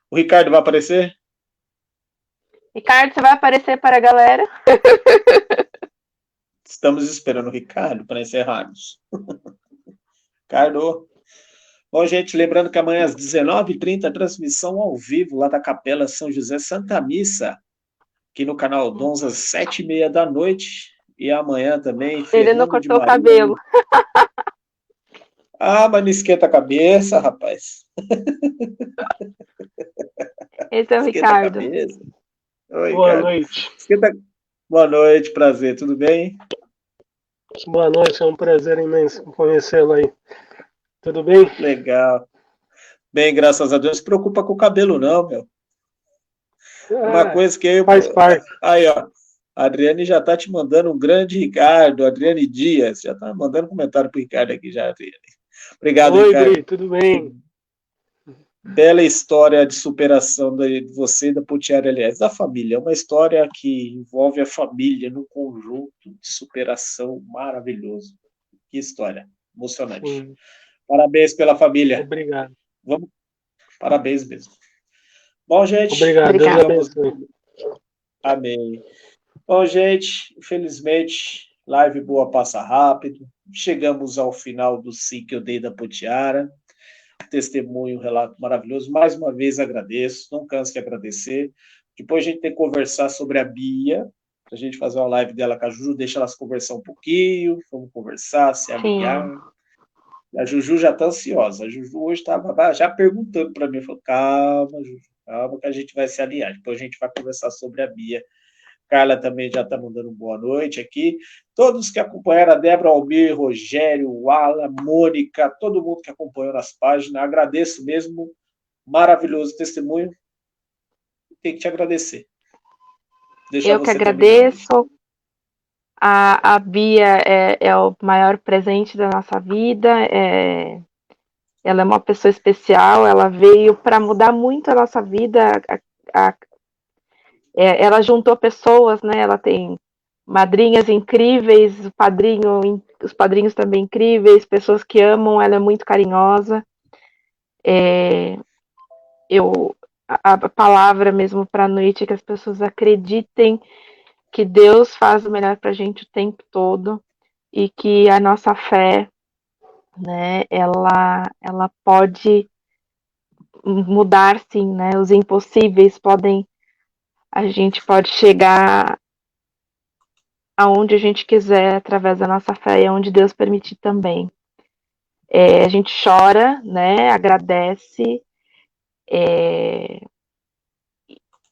O Ricardo vai aparecer? Ricardo, você vai aparecer para a galera? Estamos esperando o Ricardo para encerrarmos. Ricardo. Bom, gente, lembrando que amanhã às 19h30, transmissão ao vivo lá da Capela São José Santa Missa, aqui no canal Dons às 7h30 da noite. E amanhã também, Ele não Fernando de cortou o Maria. cabelo. Ah, mas não esquenta a cabeça, rapaz. Esse é o Esquenta a Ricardo. cabeça. Oi, Boa Ricardo. noite. Esquenta... Boa noite, prazer, tudo bem? Boa noite, é um prazer imenso conhecê-lo aí. Tudo bem? Legal. Bem, graças a Deus. Não se preocupa com o cabelo, não, meu. Uma Ah, coisa que eu. faz parte. Aí, ó. A Adriane já tá te mandando um grande Ricardo, Adriane Dias. Já tá mandando comentário pro Ricardo aqui já, Adriane. Obrigado, Oi, Ricardo. Dri, tudo bem? Bela história de superação de você e da Putiara, aliás, da família. É uma história que envolve a família no conjunto de superação maravilhoso. Que história emocionante. Sim, Parabéns pela família. obrigado. Vamos, parabéns mesmo. Bom, gente, Obrigado, Deus Obrigada. chegamos. abençoe. Amém. Bom, gente, infelizmente, live boa passa rápido. Chegamos ao final do sim que eu dei da Putiara. Testemunho, relato maravilhoso. Mais uma vez agradeço, não canso de agradecer. Depois a gente tem que conversar sobre a Bia, a gente fazer uma live dela com a Juju, deixa elas conversar um pouquinho, vamos conversar, se alinhar. Sim. A Juju já está ansiosa. A Juju hoje estava já perguntando para mim, falou, calma, Juju, calma que a gente vai se alinhar. Depois a gente vai conversar sobre a Bia. Carla também já está mandando boa noite aqui. Todos que acompanharam, a Débora, Almir, Rogério, Wala, Mônica, todo mundo que acompanhou nas páginas, agradeço mesmo. Maravilhoso testemunho. Tenho que te agradecer. Deixa Eu que você terminar. agradeço. A Bia é o maior presente da nossa vida. Ela é uma pessoa especial. Ela veio para mudar muito a nossa vida. Ela juntou pessoas, né? Ela tem madrinhas incríveis, os padrinhos também incríveis, pessoas que amam. Ela é muito carinhosa. A palavra mesmo para a noite é que as pessoas acreditem que Deus faz o melhor para a gente o tempo todo e que a nossa fé, né, ela pode mudar, sim, né? Os impossíveis a gente pode chegar aonde a gente quiser através da nossa fé e aonde Deus permitir também. A gente chora, né? Agradece.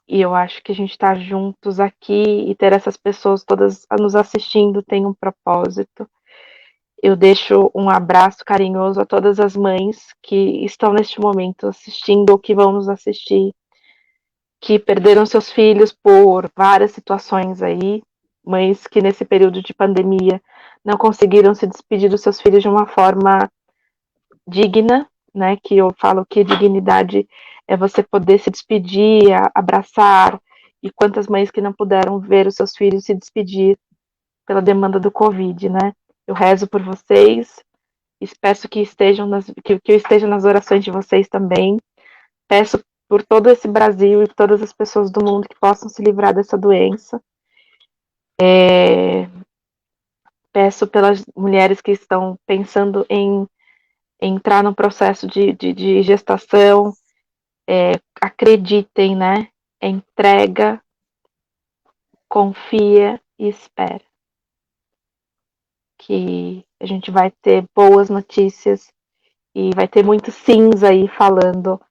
E eu acho que a gente estar juntos aqui e ter essas pessoas todas nos assistindo tem um propósito. Eu deixo um abraço carinhoso a todas as mães que estão neste momento assistindo ou que vão nos assistir, que perderam seus filhos por várias situações aí, mães que nesse período de pandemia não conseguiram se despedir dos seus filhos de uma forma digna, né? Que eu falo que dignidade é você poder se despedir, abraçar, e quantas mães que não puderam ver os seus filhos se despedir pela demanda do Covid, né? Eu rezo por vocês, peço que que eu esteja nas orações de vocês também. Peço por todo esse Brasil e por todas as pessoas do mundo que possam se livrar dessa doença. Peço pelas mulheres que estão pensando em entrar no processo de gestação. Acreditem, né? Entrega, confia e espera. Que a gente vai ter boas notícias e vai ter muitos sims aí falando.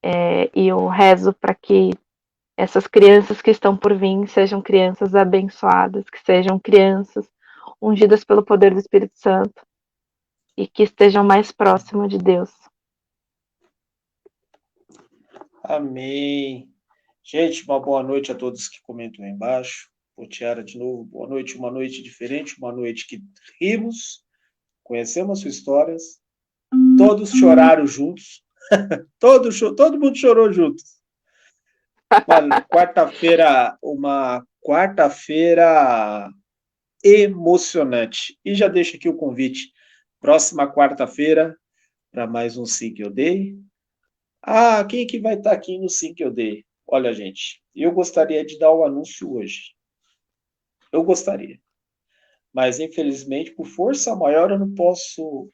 E eu rezo para que essas crianças que estão por vir sejam crianças abençoadas, que sejam crianças ungidas pelo poder do Espírito Santo e que estejam mais próximas de Deus. Amém. Gente, uma boa noite a todos que comentam aí embaixo. Tiara de novo, boa noite, uma noite diferente, uma noite que rimos, conhecemos suas histórias, todos choraram juntos, todo mundo chorou juntos. Uma quarta-feira emocionante. E já deixo aqui o convite, próxima quarta-feira, para mais um Sim que eu dei. Quem que vai estar aqui no Sim que eu dei? Olha, gente, eu gostaria de dar o anúncio hoje. Eu gostaria. Mas, infelizmente, por força maior, eu não posso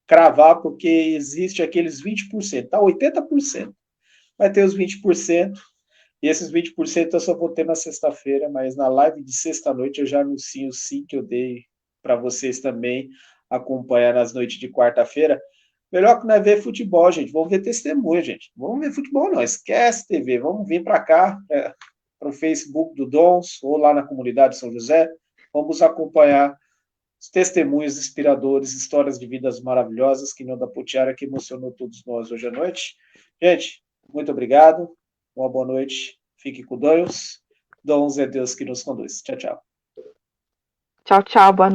cravar, porque existe aqueles 20%. Tá 80%. Vai ter os 20%. E esses 20% eu só vou ter na sexta-feira, mas na live de sexta-noite eu já anuncio sim que eu dei para vocês também acompanhar nas noites de quarta-feira. Melhor que não é ver futebol, gente. Vamos ver testemunho, gente. Vamos ver futebol, não. Esquece TV. Vamos vir para cá, para o Facebook do Dons, ou lá na comunidade São José. Vamos acompanhar os testemunhos inspiradores, histórias de vidas maravilhosas, que não da Putiara, que emocionou todos nós hoje à noite. Gente, muito obrigado. Uma boa noite. Fique com Deus. Dons é Deus que nos conduz. Tchau, tchau. Tchau, tchau. Boa noite.